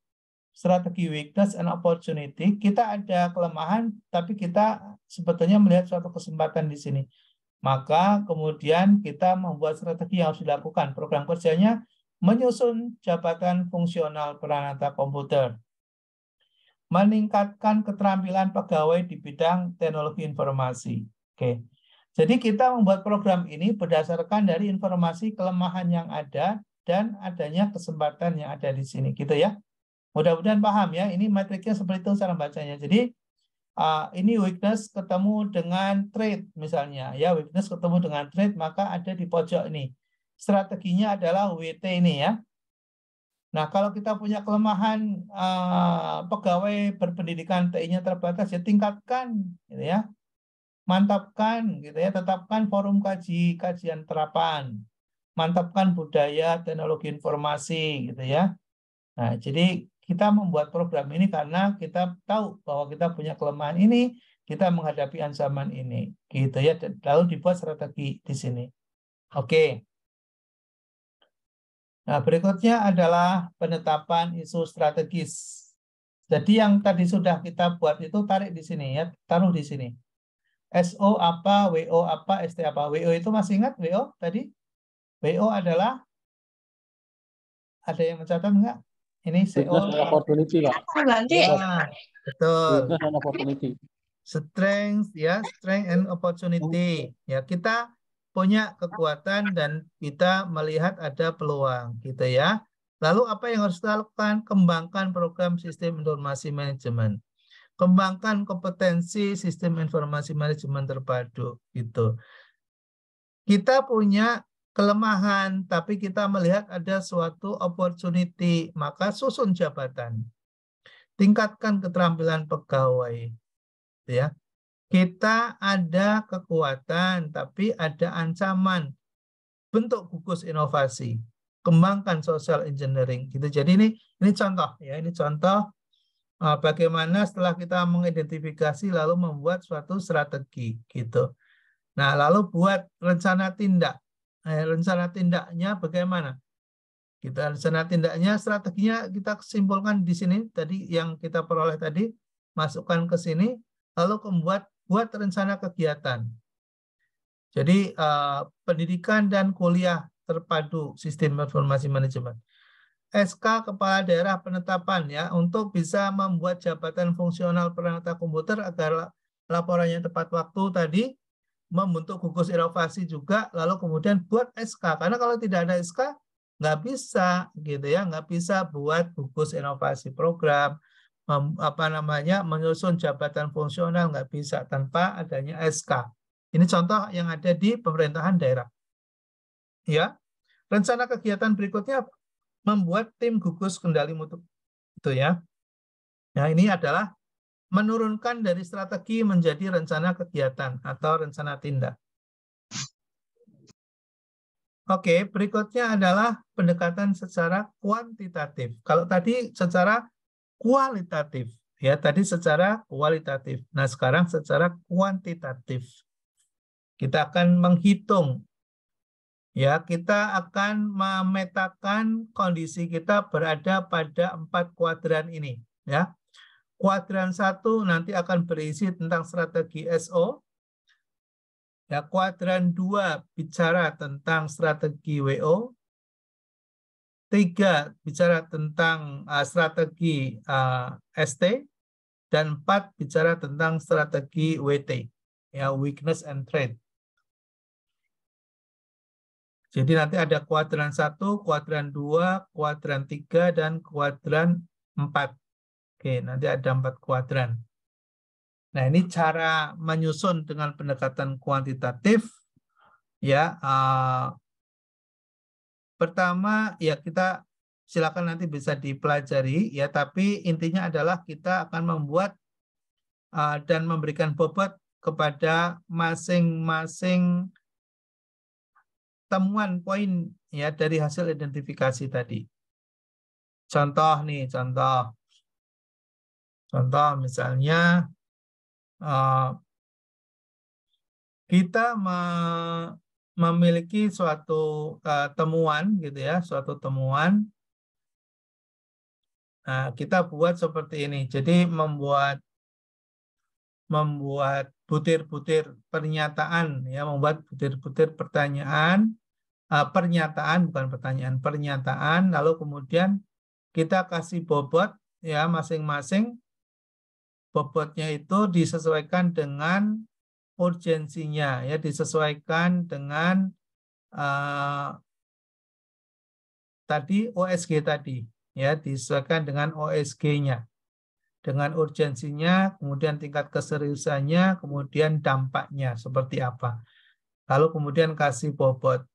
Strategi weakness and opportunity. Kita ada kelemahan, tapi kita sebetulnya melihat suatu kesempatan di sini. Maka kemudian kita membuat strategi yang harus dilakukan. Program kerjanya menyusun jabatan fungsional peranata komputer, meningkatkan keterampilan pegawai di bidang teknologi informasi. Oke. Jadi kita membuat program ini berdasarkan dari informasi kelemahan yang ada dan adanya kesempatan yang ada di sini, gitu ya. Mudah-mudahan paham ya. Ini metriknya seperti itu cara bacanya. Jadi ini weakness ketemu dengan trade misalnya, ya weakness ketemu dengan trade, maka ada di pojok ini. Strateginya adalah WT ini ya. Nah, kalau kita punya kelemahan pegawai berpendidikan TI-nya terbatas, ya tingkatkan, gitu ya, mantapkan, gitu ya, tetapkan forum kajian terapan, mantapkan budaya teknologi informasi, gitu ya. Nah, jadi kita membuat program ini karena kita tahu bahwa kita punya kelemahan ini, kita menghadapi ancaman ini, gitu ya. Lalu dibuat strategi di sini. Oke. Nah, berikutnya adalah penetapan isu strategis. Jadi yang tadi sudah kita buat itu tarik di sini ya, taruh di sini. SO apa, WO apa, ST apa. WO itu masih ingat WO tadi? WO adalah, ada yang mencatat enggak? Ini CO. Weakness and opportunity, Pak. Ya, betul. Weakness and opportunity. Strength ya, strength and opportunity. Ya, kita punya kekuatan dan kita melihat ada peluang gitu ya. Lalu apa yang harus kita lakukan? Kembangkan program sistem informasi manajemen. Kembangkan kompetensi sistem informasi manajemen terpadu gitu. Kita punya kelemahan tapi kita melihat ada suatu opportunity, maka susun jabatan. Tingkatkan keterampilan pegawai ya. Kita ada kekuatan, tapi ada ancaman. Bentuk gugus inovasi, kembangkan social engineering. Gitu. Jadi ini contoh ya, ini contoh bagaimana setelah kita mengidentifikasi lalu membuat suatu strategi gitu. Nah, lalu buat rencana tindak. Rencana tindaknya bagaimana? Kita rencana tindaknya, strateginya kita simpulkan di sini tadi yang kita peroleh tadi, masukkan ke sini, lalu buat rencana kegiatan. Jadi pendidikan dan kuliah terpadu sistem informasi manajemen. SK Kepala Daerah penetapan ya untuk bisa membuat jabatan fungsional peranata komputer agar laporannya tepat waktu tadi, membentuk gugus inovasi juga, lalu kemudian buat SK karena kalau tidak ada SK nggak bisa gitu ya, nggak bisa buat gugus inovasi program, menyusun jabatan fungsional nggak bisa tanpa adanya SK. Ini contoh yang ada di pemerintahan daerah. Ya, rencana kegiatan berikutnya membuat tim gugus kendali mutu itu ya. Nah, ini adalah menurunkan dari strategi menjadi rencana kegiatan atau rencana tindak. Oke, berikutnya adalah pendekatan secara kuantitatif. Kalau tadi secara kualitatif, ya tadi secara kualitatif. Nah, sekarang secara kuantitatif. Kita akan menghitung, ya kita akan memetakan kondisi kita berada pada 4 kuadran ini. Ya, kuadran 1 nanti akan berisi tentang strategi SO. Ya, kuadran 2 bicara tentang strategi WO, 3 bicara tentang strategi ST, dan 4 bicara tentang strategi WT, ya, weakness and threat. Jadi nanti ada kuadran 1, kuadran 2, kuadran 3, dan kuadran 4. Oke, nanti ada 4 kuadran. Nah, ini cara menyusun dengan pendekatan kuantitatif. Ya, pertama ya kita silakan nanti bisa dipelajari ya, tapi intinya adalah kita akan membuat dan memberikan bobot kepada masing-masing temuan poin ya dari hasil identifikasi tadi. Contoh nih, contoh misalnya kita memiliki suatu temuan gitu ya, suatu temuan. Nah, kita buat seperti ini. Jadi membuat butir-butir pernyataan ya, membuat butir-butir pertanyaan, pernyataan bukan pertanyaan, pernyataan, lalu kemudian kita kasih bobot ya, masing-masing bobotnya itu disesuaikan dengan urgensinya ya, disesuaikan dengan tadi OSG tadi ya, disesuaikan dengan OSG-nya, dengan urgensinya, kemudian tingkat keseriusannya, kemudian dampaknya seperti apa. Lalu kemudian kasih bobot.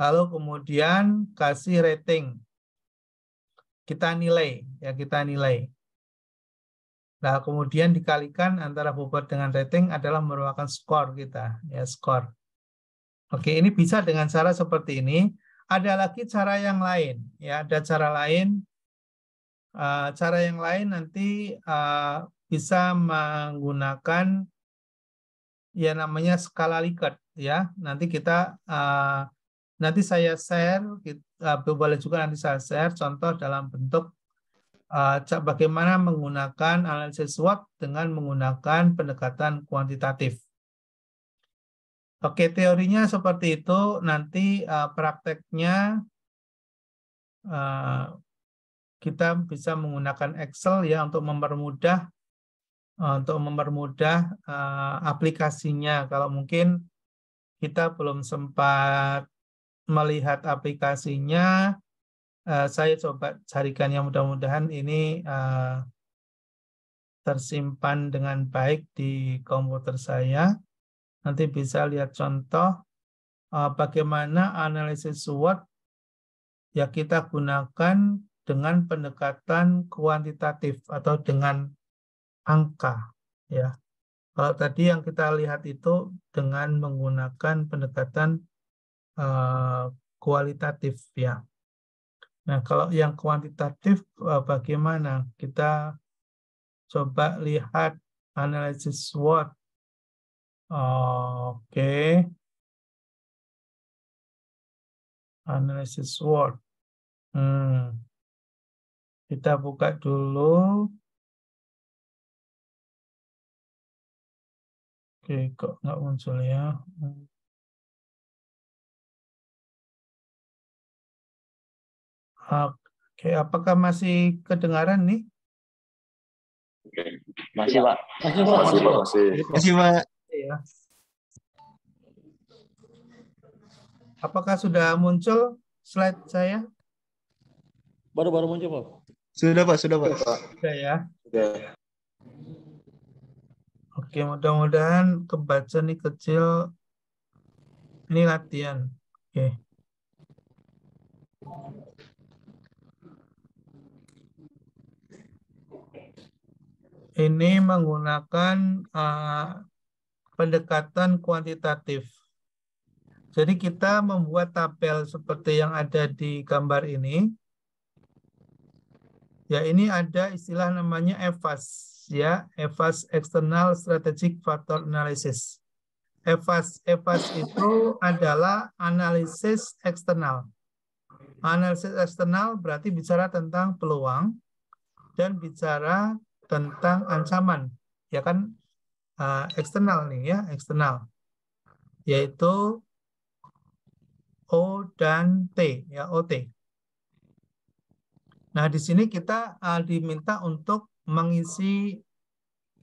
Lalu kemudian kasih rating. Kita nilai ya, kita nilai. Nah, kemudian dikalikan antara bobot dengan rating adalah merupakan skor kita ya, skor. Oke, ini bisa dengan cara seperti ini. Ada lagi cara yang lain ya, ada cara lain. Cara yang lain nanti bisa menggunakan ya namanya skala Likert ya. Nanti kita nanti saya share, boleh juga nanti saya share contoh dalam bentuk bagaimana menggunakan analisis SWOT dengan menggunakan pendekatan kuantitatif. Oke, teorinya seperti itu. Nanti prakteknya kita bisa menggunakan Excel ya untuk mempermudah aplikasinya. Kalau mungkin kita belum sempat melihat aplikasinya, saya coba carikan yang mudah-mudahan ini tersimpan dengan baik di komputer saya. Nanti bisa lihat contoh bagaimana analisis SWOT ya kita gunakan dengan pendekatan kuantitatif atau dengan angka ya. Kalau tadi yang kita lihat itu dengan menggunakan pendekatan kualitatif ya. Nah, kalau yang kuantitatif bagaimana? Kita coba lihat analisis SWOT. Oke. Analisis SWOT. Kita buka dulu. Oke, kok nggak muncul ya? Oke, apakah masih kedengaran nih? Masih, Pak. Masih, Pak. Ya. Apakah sudah muncul slide saya? Baru muncul, Pak. Sudah, Pak. Sudah ya. Oke, mudah-mudahan kebaca nih kecil. Ini latihan. Oke. Ini menggunakan pendekatan kuantitatif. Jadi kita membuat tabel seperti yang ada di gambar ini. Ya, ini ada istilah namanya EVAS, ya, EVAS External Strategic Factor Analysis. EVAS itu adalah analisis eksternal. Analisis eksternal berarti bicara tentang peluang dan bicara tentang ancaman, ya kan, eksternal nih ya, eksternal. yaitu O dan T, ya OT. Nah, di sini kita diminta untuk mengisi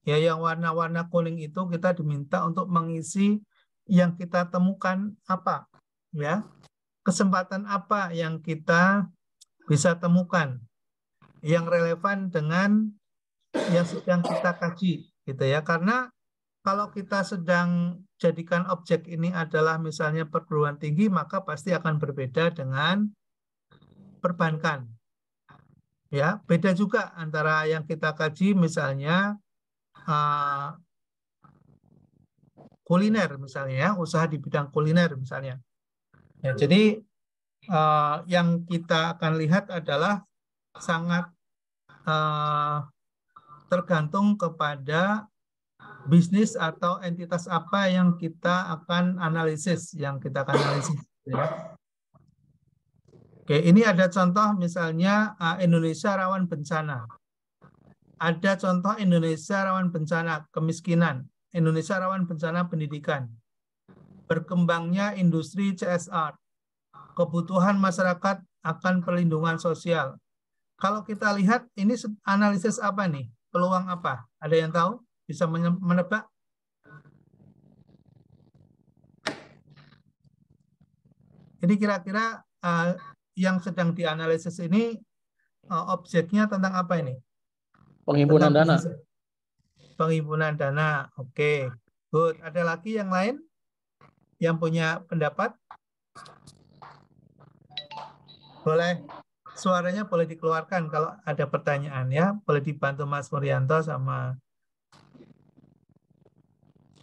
ya yang warna-warna kuning itu kita diminta untuk mengisi yang kita temukan apa, ya. Kesempatan apa yang kita bisa temukan yang relevan dengan yang sedang kita kaji, gitu ya. Karena kalau kita sedang jadikan objek ini adalah misalnya perguruan tinggi, maka pasti akan berbeda dengan perbankan. Ya, beda juga antara yang kita kaji misalnya kuliner misalnya, ya, usaha di bidang kuliner misalnya. Ya, jadi yang kita akan lihat adalah sangat tergantung kepada bisnis atau entitas apa yang kita akan analisis, ya. Oke, ini ada contoh misalnya Indonesia rawan bencana. Ada contoh Indonesia rawan bencana kemiskinan, Indonesia rawan bencana pendidikan, berkembangnya industri CSR, kebutuhan masyarakat akan perlindungan sosial. Kalau kita lihat ini analisis apa nih? Peluang apa? Ada yang tahu? Bisa menebak? Jadi kira-kira yang sedang dianalisis ini objeknya tentang apa ini? Penghimpunan dana. Penghimpunan dana. Oke. Good. Ada lagi yang lain yang punya pendapat? Boleh. Suaranya boleh dikeluarkan kalau ada pertanyaan ya. Boleh dibantu Mas Murianto sama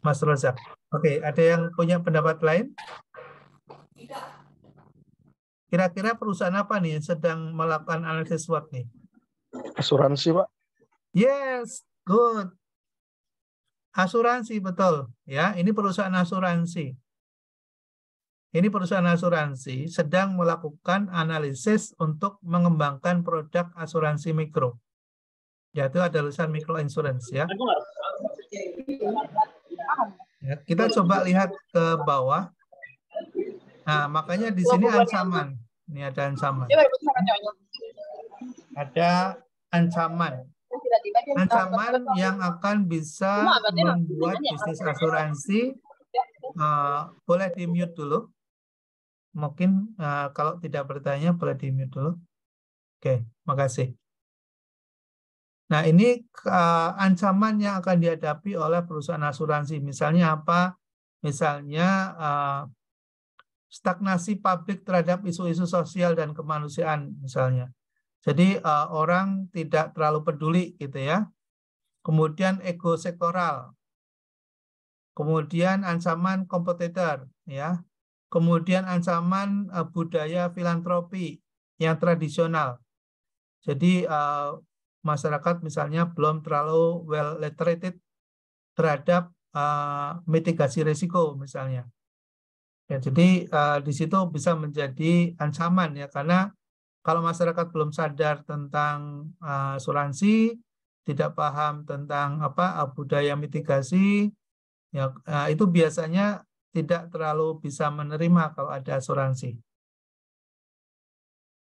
Mas Rozak. Oke, ada yang punya pendapat lain? Kira-kira perusahaan apa nih yang sedang melakukan analisis SWOT nih? Asuransi, Pak. Yes, good. Asuransi, betul. Ya, ini perusahaan asuransi. Ini perusahaan asuransi sedang melakukan analisis untuk mengembangkan produk asuransi mikro. Yaitu ada tulisan micro insurance ya. Ya, kita coba lihat ke bawah. Nah, makanya di sini ancaman. Ini ada ancaman. Ada ancaman. Ancaman yang akan bisa membuat bisnis asuransi boleh di-mute dulu. Mungkin kalau tidak bertanya boleh di-mute dulu. Oke, makasih. Nah, ini ancaman yang akan dihadapi oleh perusahaan asuransi. Misalnya apa? Misalnya stagnasi publik terhadap isu-isu sosial dan kemanusiaan misalnya. Jadi orang tidak terlalu peduli gitu ya. Kemudian ego sektoral. Kemudian ancaman kompetitor ya. Kemudian ancaman budaya filantropi yang tradisional. Jadi masyarakat misalnya belum terlalu well literated terhadap mitigasi risiko misalnya. Ya, jadi di situ bisa menjadi ancaman ya, karena kalau masyarakat belum sadar tentang asuransi, tidak paham tentang budaya mitigasi, ya itu biasanya tidak terlalu bisa menerima kalau ada asuransi.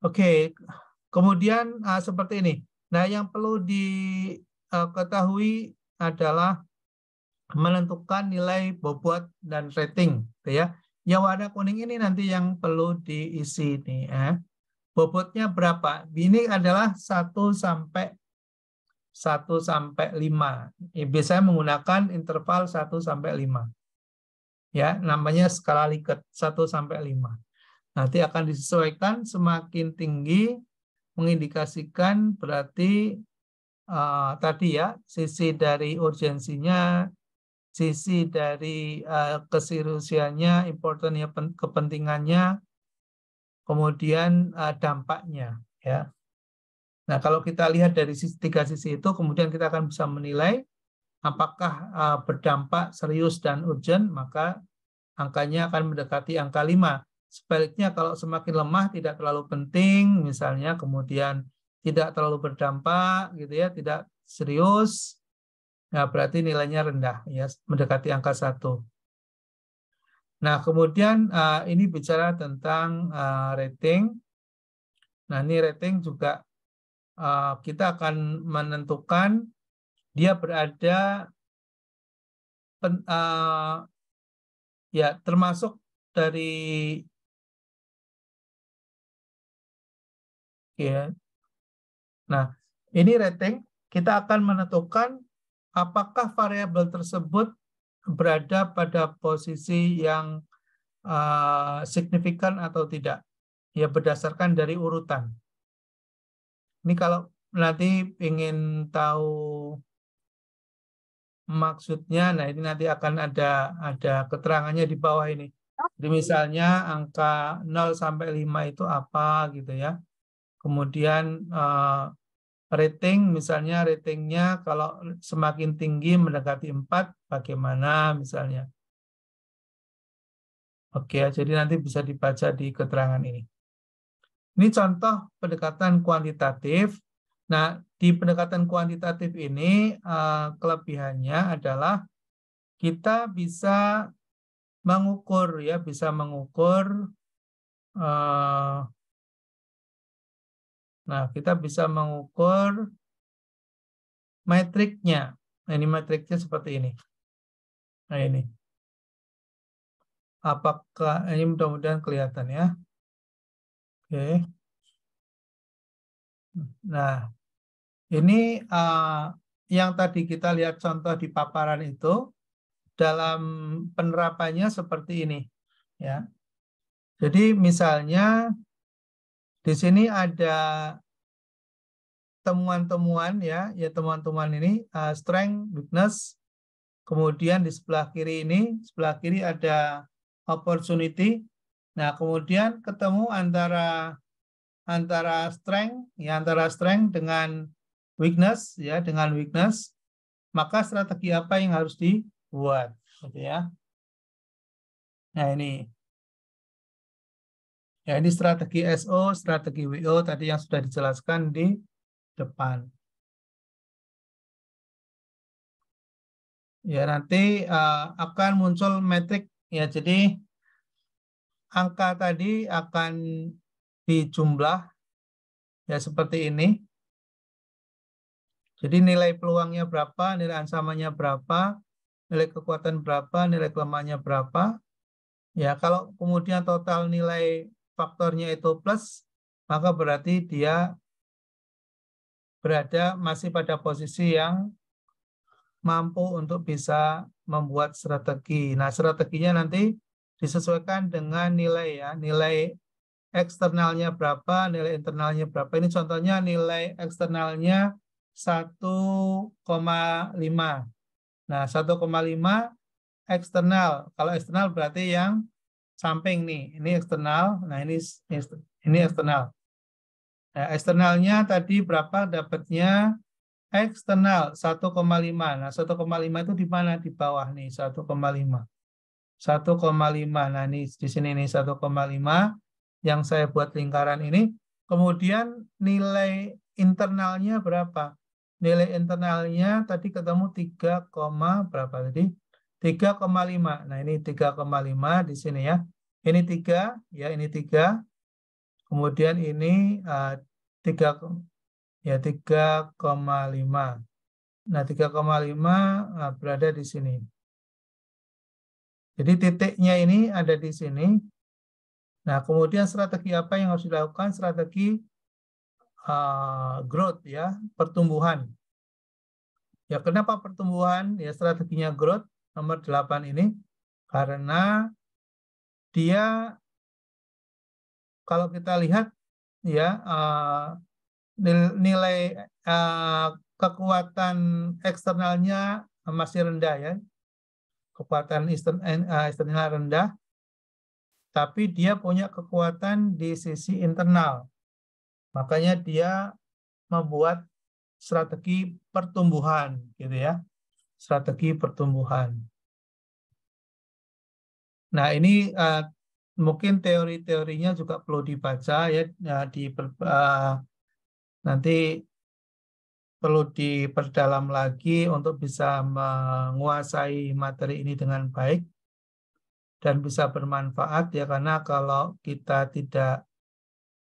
Oke, kemudian seperti ini. Nah, yang perlu diketahui adalah menentukan nilai bobot dan rating, gitu ya. Yang warna kuning ini nanti yang perlu diisi nih ya. Bobotnya berapa? Ini adalah 1 sampai 5. Biasanya menggunakan interval 1 sampai 5. Ya, namanya skala Likert 1 sampai 5. Nanti akan disesuaikan, semakin tinggi mengindikasikan berarti tadi ya, sisi dari urgensinya, sisi dari keseriusannya, importantnya, kepentingannya, kemudian dampaknya ya. Nah, kalau kita lihat dari tiga sisi itu, kemudian kita akan bisa menilai apakah berdampak serius dan urgent, maka angkanya akan mendekati angka 5. Sebaliknya kalau semakin lemah, tidak terlalu penting, misalnya kemudian tidak terlalu berdampak, gitu ya, tidak serius, nah berarti nilainya rendah, ya, mendekati angka 1. Nah, kemudian ini bicara tentang rating. Nah, ini rating juga kita akan menentukan dia berada ya termasuk dari ya. Nah, ini rating kita akan menentukan apakah variabel tersebut berada pada posisi yang signifikan atau tidak. Ya berdasarkan dari urutan. Ini kalau nanti ingin tahu maksudnya, nah ini nanti akan ada keterangannya di bawah ini. Jadi misalnya angka 0 sampai 5 itu apa gitu ya. Kemudian rating, misalnya ratingnya kalau semakin tinggi mendekati 4, bagaimana misalnya. Oke, jadi nanti bisa dibaca di keterangan ini. Ini contoh pendekatan kuantitatif. Nah, di pendekatan kuantitatif ini kelebihannya adalah kita bisa mengukur ya, bisa mengukur. Nah, kita bisa mengukur metriknya. Nah, ini metriknya seperti ini. Nah, ini. Apakah ini mudah-mudahan kelihatan ya? Oke. Nah, ini yang tadi kita lihat contoh di paparan itu dalam penerapannya seperti ini, ya. Jadi misalnya di sini ada temuan-temuan ya, temuan-temuan ini strength, weakness. Kemudian di sebelah kiri ini, sebelah kiri ada opportunity. Nah, kemudian ketemu antara strength dengan weakness ya, dengan weakness, maka strategi apa yang harus dibuat gitu ya. Nah, ini ya, ini strategi SO, strategi WO tadi yang sudah dijelaskan di depan. Ya, nanti akan muncul metrik ya, jadi angka tadi akan dijumlah ya seperti ini. Jadi nilai peluangnya berapa, nilai ancamannya berapa, nilai kekuatan berapa, nilai kelemahannya berapa. Ya, kalau kemudian total nilai faktornya itu plus, maka berarti dia berada masih pada posisi yang mampu untuk bisa membuat strategi. Nah, strateginya nanti disesuaikan dengan nilai ya, nilai eksternalnya berapa, nilai internalnya berapa. Ini contohnya nilai eksternalnya 1,5. Nah, 1,5 eksternal. Kalau eksternal berarti yang samping nih. Ini eksternal. Nah, ini eksternal. Nah, eksternalnya tadi berapa dapatnya? Eksternal 1,5. Nah, 1,5 itu di mana? Di bawah nih, 1,5. 1,5. Nah, ini di sini nih 1,5 yang saya buat lingkaran ini. Kemudian nilai internalnya berapa? Nilai internalnya tadi ketemu 3, berapa tadi? 3,5. Nah, ini 3,5 di sini ya. Ini 3, ya ini 3. Kemudian ini 3, ya 3,5. Nah, 3,5 berada di sini. Jadi titiknya ini ada di sini. Nah, kemudian strategi apa yang harus dilakukan? Strategi growth ya, pertumbuhan. Ya, kenapa pertumbuhan? Ya, strateginya growth nomor 8 ini karena dia kalau kita lihat ya nilai kekuatan eksternalnya masih rendah ya. Kekuatan eksternal rendah, tapi dia punya kekuatan di sisi internal. Makanya dia membuat strategi pertumbuhan, gitu ya. Strategi pertumbuhan. Nah, ini mungkin teori-teorinya juga perlu dibaca ya, nanti perlu diperdalam lagi untuk bisa menguasai materi ini dengan baik. dan bisa bermanfaat ya, karena kalau kita tidak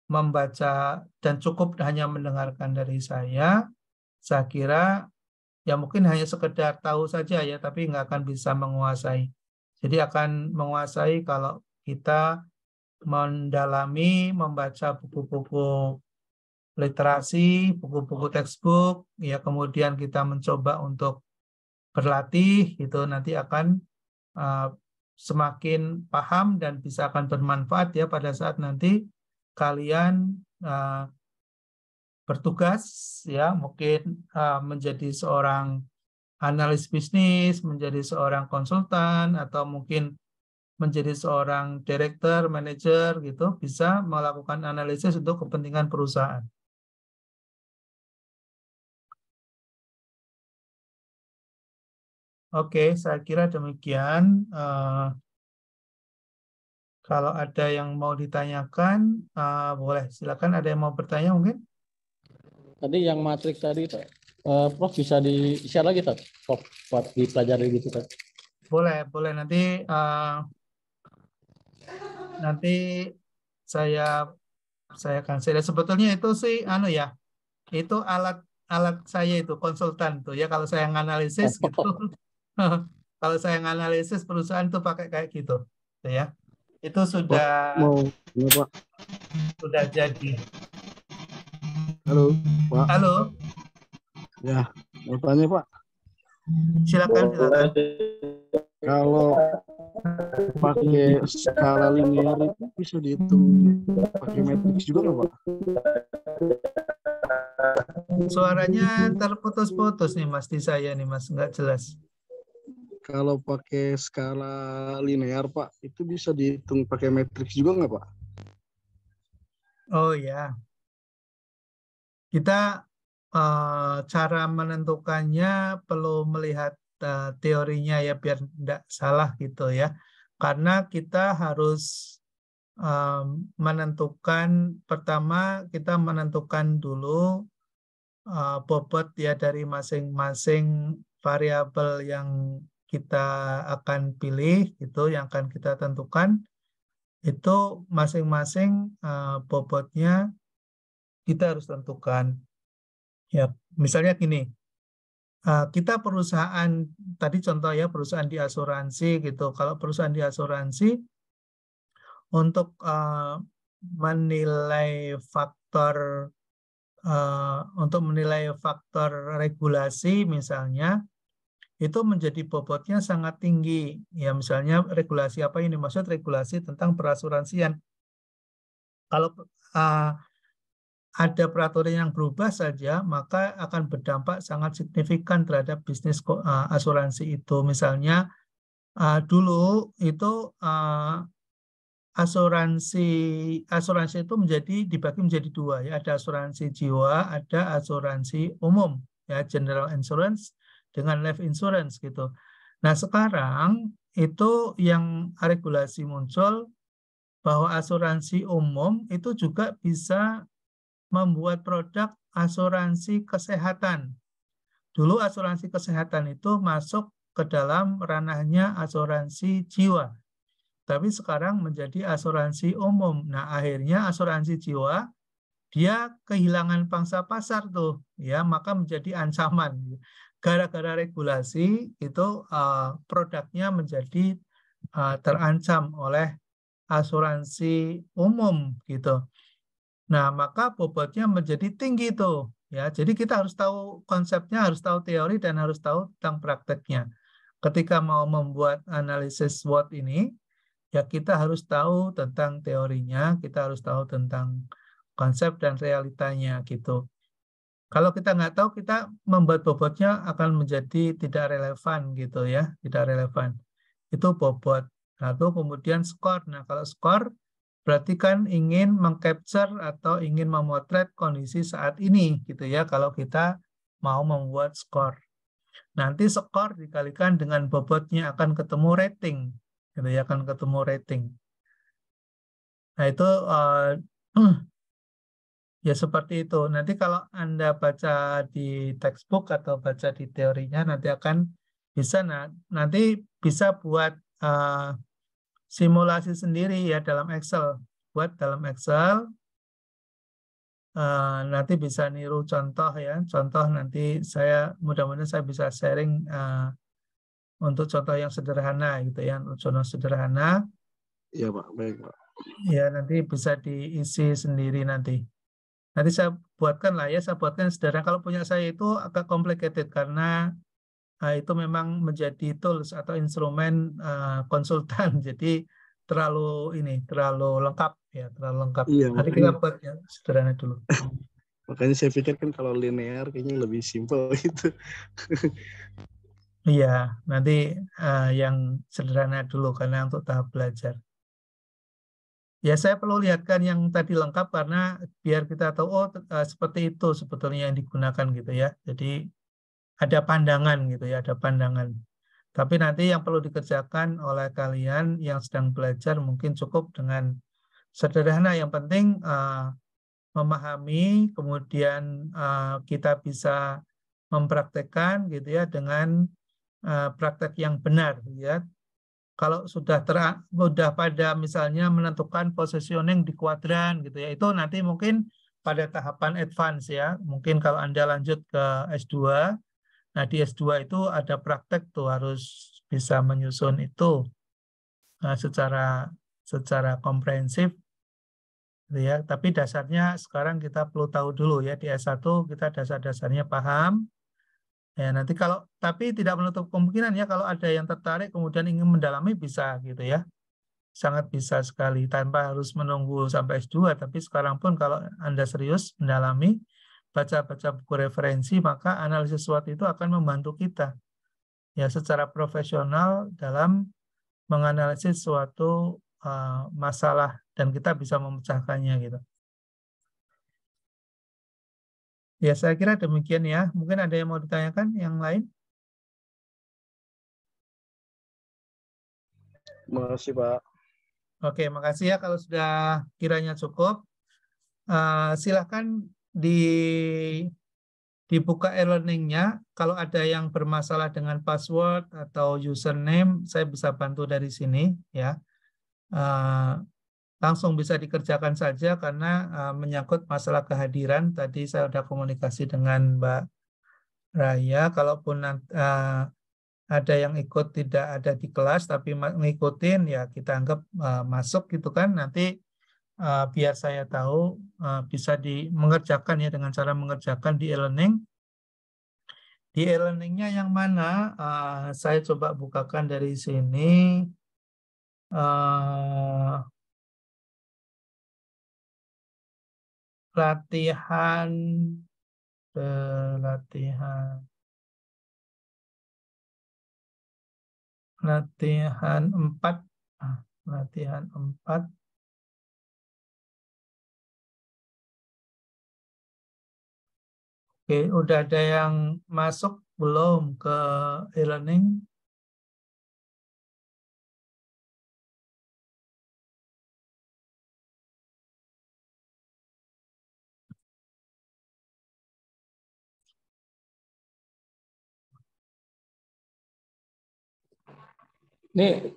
membaca dan cukup hanya mendengarkan dari saya kira ya mungkin hanya sekedar tahu saja ya, tapi nggak akan bisa menguasai. Jadi akan menguasai kalau kita mendalami, membaca buku-buku literasi, buku-buku textbook, ya kemudian kita mencoba untuk berlatih, itu nanti akan semakin paham dan bisa akan bermanfaat ya pada saat nanti kalian bertugas ya, mungkin menjadi seorang analis bisnis, menjadi seorang konsultan, atau mungkin menjadi seorang direktur, manajer gitu, bisa melakukan analisis untuk kepentingan perusahaan. Oke, saya kira demikian. Kalau ada yang mau ditanyakan, boleh silakan. Ada yang mau bertanya mungkin? Tadi yang matriks tadi, Prof bisa di-share lagi, Prof, buat dipelajari gitu, Boleh. Nanti saya akan share. Sebetulnya itu sih, itu alat saya itu konsultan tuh ya. Kalau saya nganalisis gitu, kalau saya nganalisis perusahaan tuh pakai kayak gitu, tuh ya. Itu Pak, mau ini Pak. sudah jadi. Halo, Pak. Halo, Ya, mau tanya Pak. silakan. Kalau pakai skala linear itu bisa dihitung pakai matriks juga nggak Pak? Suaranya terputus-putus nih Mas di saya nih Mas, nggak jelas. Kalau pakai skala linear Pak, itu bisa dihitung pakai matriks juga nggak Pak? Oh ya, kita cara menentukannya perlu melihat teorinya ya biar tidak salah gitu ya. Karena kita harus menentukan, pertama kita menentukan dulu bobot ya dari masing-masing variabel yang kita akan pilih, itu yang akan kita tentukan, itu masing-masing bobotnya kita harus tentukan. Ya, misalnya gini, kita perusahaan, tadi contoh ya perusahaan di asuransi gitu. Kalau perusahaan di asuransi, untuk menilai faktor regulasi misalnya, itu menjadi bobotnya sangat tinggi. Ya, misalnya regulasi apa ini? Maksud regulasi tentang perasuransian. Kalau ada peraturan yang berubah saja, maka akan berdampak sangat signifikan terhadap bisnis asuransi itu. Misalnya, dulu itu asuransi itu dibagi menjadi dua ya, ada asuransi jiwa, ada asuransi umum ya, general insurance dengan life insurance gitu. Nah, sekarang itu yang regulasi muncul bahwa asuransi umum itu juga bisa membuat produk asuransi kesehatan. Dulu asuransi kesehatan itu masuk ke dalam ranahnya asuransi jiwa. Tapi sekarang menjadi asuransi umum. Nah, akhirnya asuransi jiwa dia kehilangan pangsa pasar tuh, ya, maka menjadi ancaman. Gara-gara regulasi itu produknya menjadi terancam oleh asuransi umum gitu. Nah, maka bobotnya menjadi tinggi tuh, ya. Jadi kita harus tahu konsepnya, harus tahu teori dan harus tahu tentang prakteknya. Ketika mau membuat analisis SWOT ini, ya kita harus tahu tentang teorinya, kita harus tahu tentang konsep dan realitanya gitu. Kalau kita nggak tahu, kita membuat bobotnya akan menjadi tidak relevan gitu ya, tidak relevan. Itu bobot. Lalu kemudian skor. Nah, kalau skor berarti kan ingin mengcapture atau ingin memotret kondisi saat ini gitu ya, kalau kita mau membuat skor. Nanti skor dikalikan dengan bobotnya akan ketemu rating. Gitu ya, akan ketemu rating. Nah, itu ya seperti itu. Nanti kalau Anda baca di textbook atau baca di teorinya nanti akan bisa nanti bisa buat simulasi sendiri ya dalam Excel. Buat dalam Excel. Nanti bisa niru contoh ya. Contoh nanti mudah-mudahan saya bisa sharing untuk contoh yang sederhana gitu ya. Contoh sederhana. Iya Pak, baik Pak. Ya nanti bisa diisi sendiri nanti. Nanti saya buatkan lah ya. Saya buatkan sederhana. Kalau punya saya itu agak complicated karena itu memang menjadi tools atau instrumen konsultan. Jadi terlalu lengkap ya, terlalu lengkap. Iya, Nanti kita buat ya sederhana dulu. makanya saya pikir kan kalau linear kayaknya lebih simpel gitu. Iya, nanti yang sederhana dulu karena untuk tahap belajar. Ya saya perlu lihatkan yang tadi lengkap karena biar kita tahu seperti itu sebetulnya yang digunakan gitu ya. Jadi ada pandangan gitu ya, ada pandangan. Tapi nanti yang perlu dikerjakan oleh kalian yang sedang belajar mungkin cukup dengan sederhana. Yang penting memahami, kemudian kita bisa mempraktekkan gitu ya dengan praktek yang benar ya. Kalau sudah pada misalnya menentukan positioning di kuadran gitu ya, itu nanti mungkin pada tahapan advance ya. Mungkin kalau Anda lanjut ke S2, nah di S2 itu ada praktek tuh harus bisa menyusun itu secara komprehensif gitu ya. Tapi dasarnya sekarang kita perlu tahu dulu ya, di S1 kita dasar-dasarnya paham. Ya, nanti tapi tidak menutup kemungkinan ya kalau ada yang tertarik kemudian ingin mendalami bisa gitu ya. Sangat bisa sekali tanpa harus menunggu sampai S2, tapi sekarang pun kalau Anda serius mendalami, baca-baca buku referensi, maka analisis SWOT itu akan membantu kita ya secara profesional dalam menganalisis suatu masalah dan kita bisa memecahkannya gitu. Ya, saya kira demikian ya. Mungkin ada yang mau ditanyakan yang lain? Makasih Pak. Oke, makasih ya kalau sudah kiranya cukup. Silakan dibuka e-learning-nya. Kalau ada yang bermasalah dengan password atau username, saya bisa bantu dari sini ya. Langsung bisa dikerjakan saja karena menyangkut masalah kehadiran. Tadi saya sudah komunikasi dengan Mbak Raya. Kalaupun ada yang ikut tidak ada di kelas tapi ngikutin, ya kita anggap masuk gitu kan. Nanti biar saya tahu bisa mengerjakan ya dengan cara mengerjakan di e-learning. Di e-learning-nya yang mana? Saya coba bukakan dari sini. Latihan 4. Latihan 4. Oke, udah ada yang masuk belum ke e-learning? Ini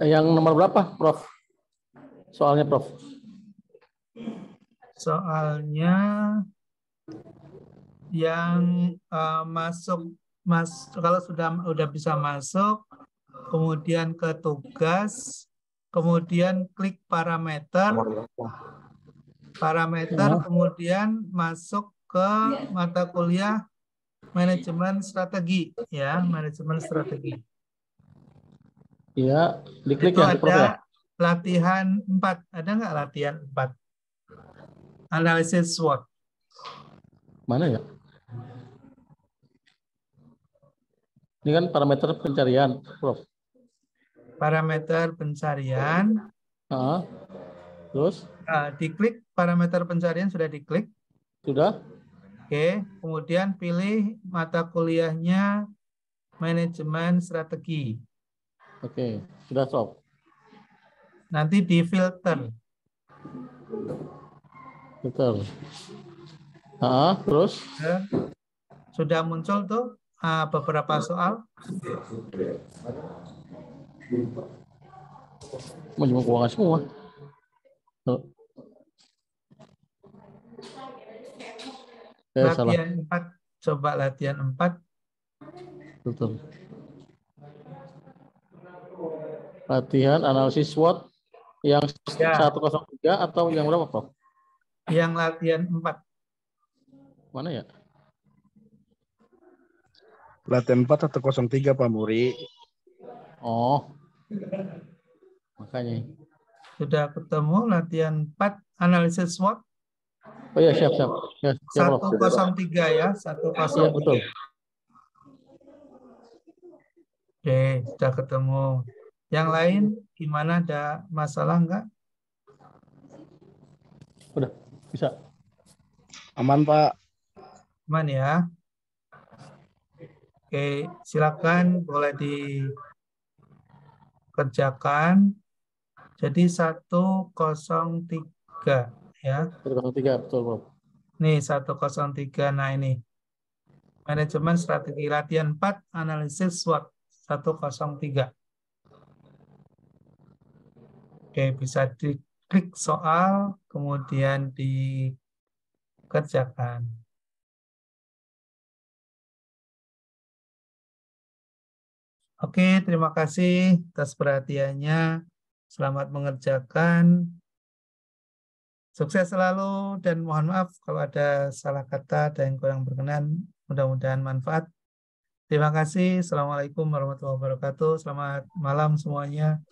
yang nomor berapa, Prof? Soalnya, Prof. Soalnya yang kalau sudah bisa masuk, kemudian ke tugas, kemudian klik parameter, kemudian masuk ke mata kuliah manajemen strategi, ya, manajemen strategi. Iya, diklik Itu ya, Prof ya. Latihan 4, ada nggak latihan 4? Analisis SWOT. Mana ya? Ini kan parameter pencarian, Prof. Parameter pencarian. Terus? Diklik parameter pencarian, sudah diklik. Sudah. Oke, kemudian pilih mata kuliahnya manajemen strategi. Oke, sudah stop. Nanti di filter. Filter. Terus? Sudah muncul tuh beberapa soal. Manajemen keuangan semua. Tuh. Salah. Latihan 4. Coba latihan 4. Betul. Latihan analisis SWOT yang Ya. 103 atau yang berapa, Prof? Yang latihan 4. Mana ya? Latihan 4 atau 03 Pak Muri. Oh. Makanya. Sudah ketemu latihan 4 analisis SWOT? Oh iya, siap. Ya, siap, Prof. 103 ya, 103. Iya, betul. Oke, sudah ketemu. Yang lain gimana, ada masalah enggak? Udah, bisa. Aman Pak. Aman ya. Oke, silakan boleh dikerjakan. Jadi 103 ya. 103, betul, Prof. Nih 103. Nah ini. Manajemen strategi latihan 4 analisis SWOT 103. Oke, bisa diklik soal kemudian dikerjakan. Oke, terima kasih atas perhatiannya. Selamat mengerjakan. Sukses selalu dan mohon maaf kalau ada salah kata dan yang kurang berkenan. Mudah-mudahan manfaat. Terima kasih. Assalamualaikum warahmatullahi wabarakatuh. Selamat malam semuanya.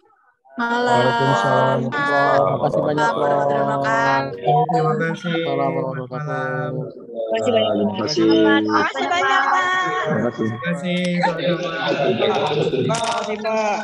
Waalaikumsalam. Terima kasih banyak, Prof. Terima kasih. Terima kasih. Assalamualaikum Selamat malam. Terima kasih banyak. Terima kasih. Terima kasih banyak, Pak. Terima kasih. Terima kasih. Sama-sama. Terima kasih, Pak.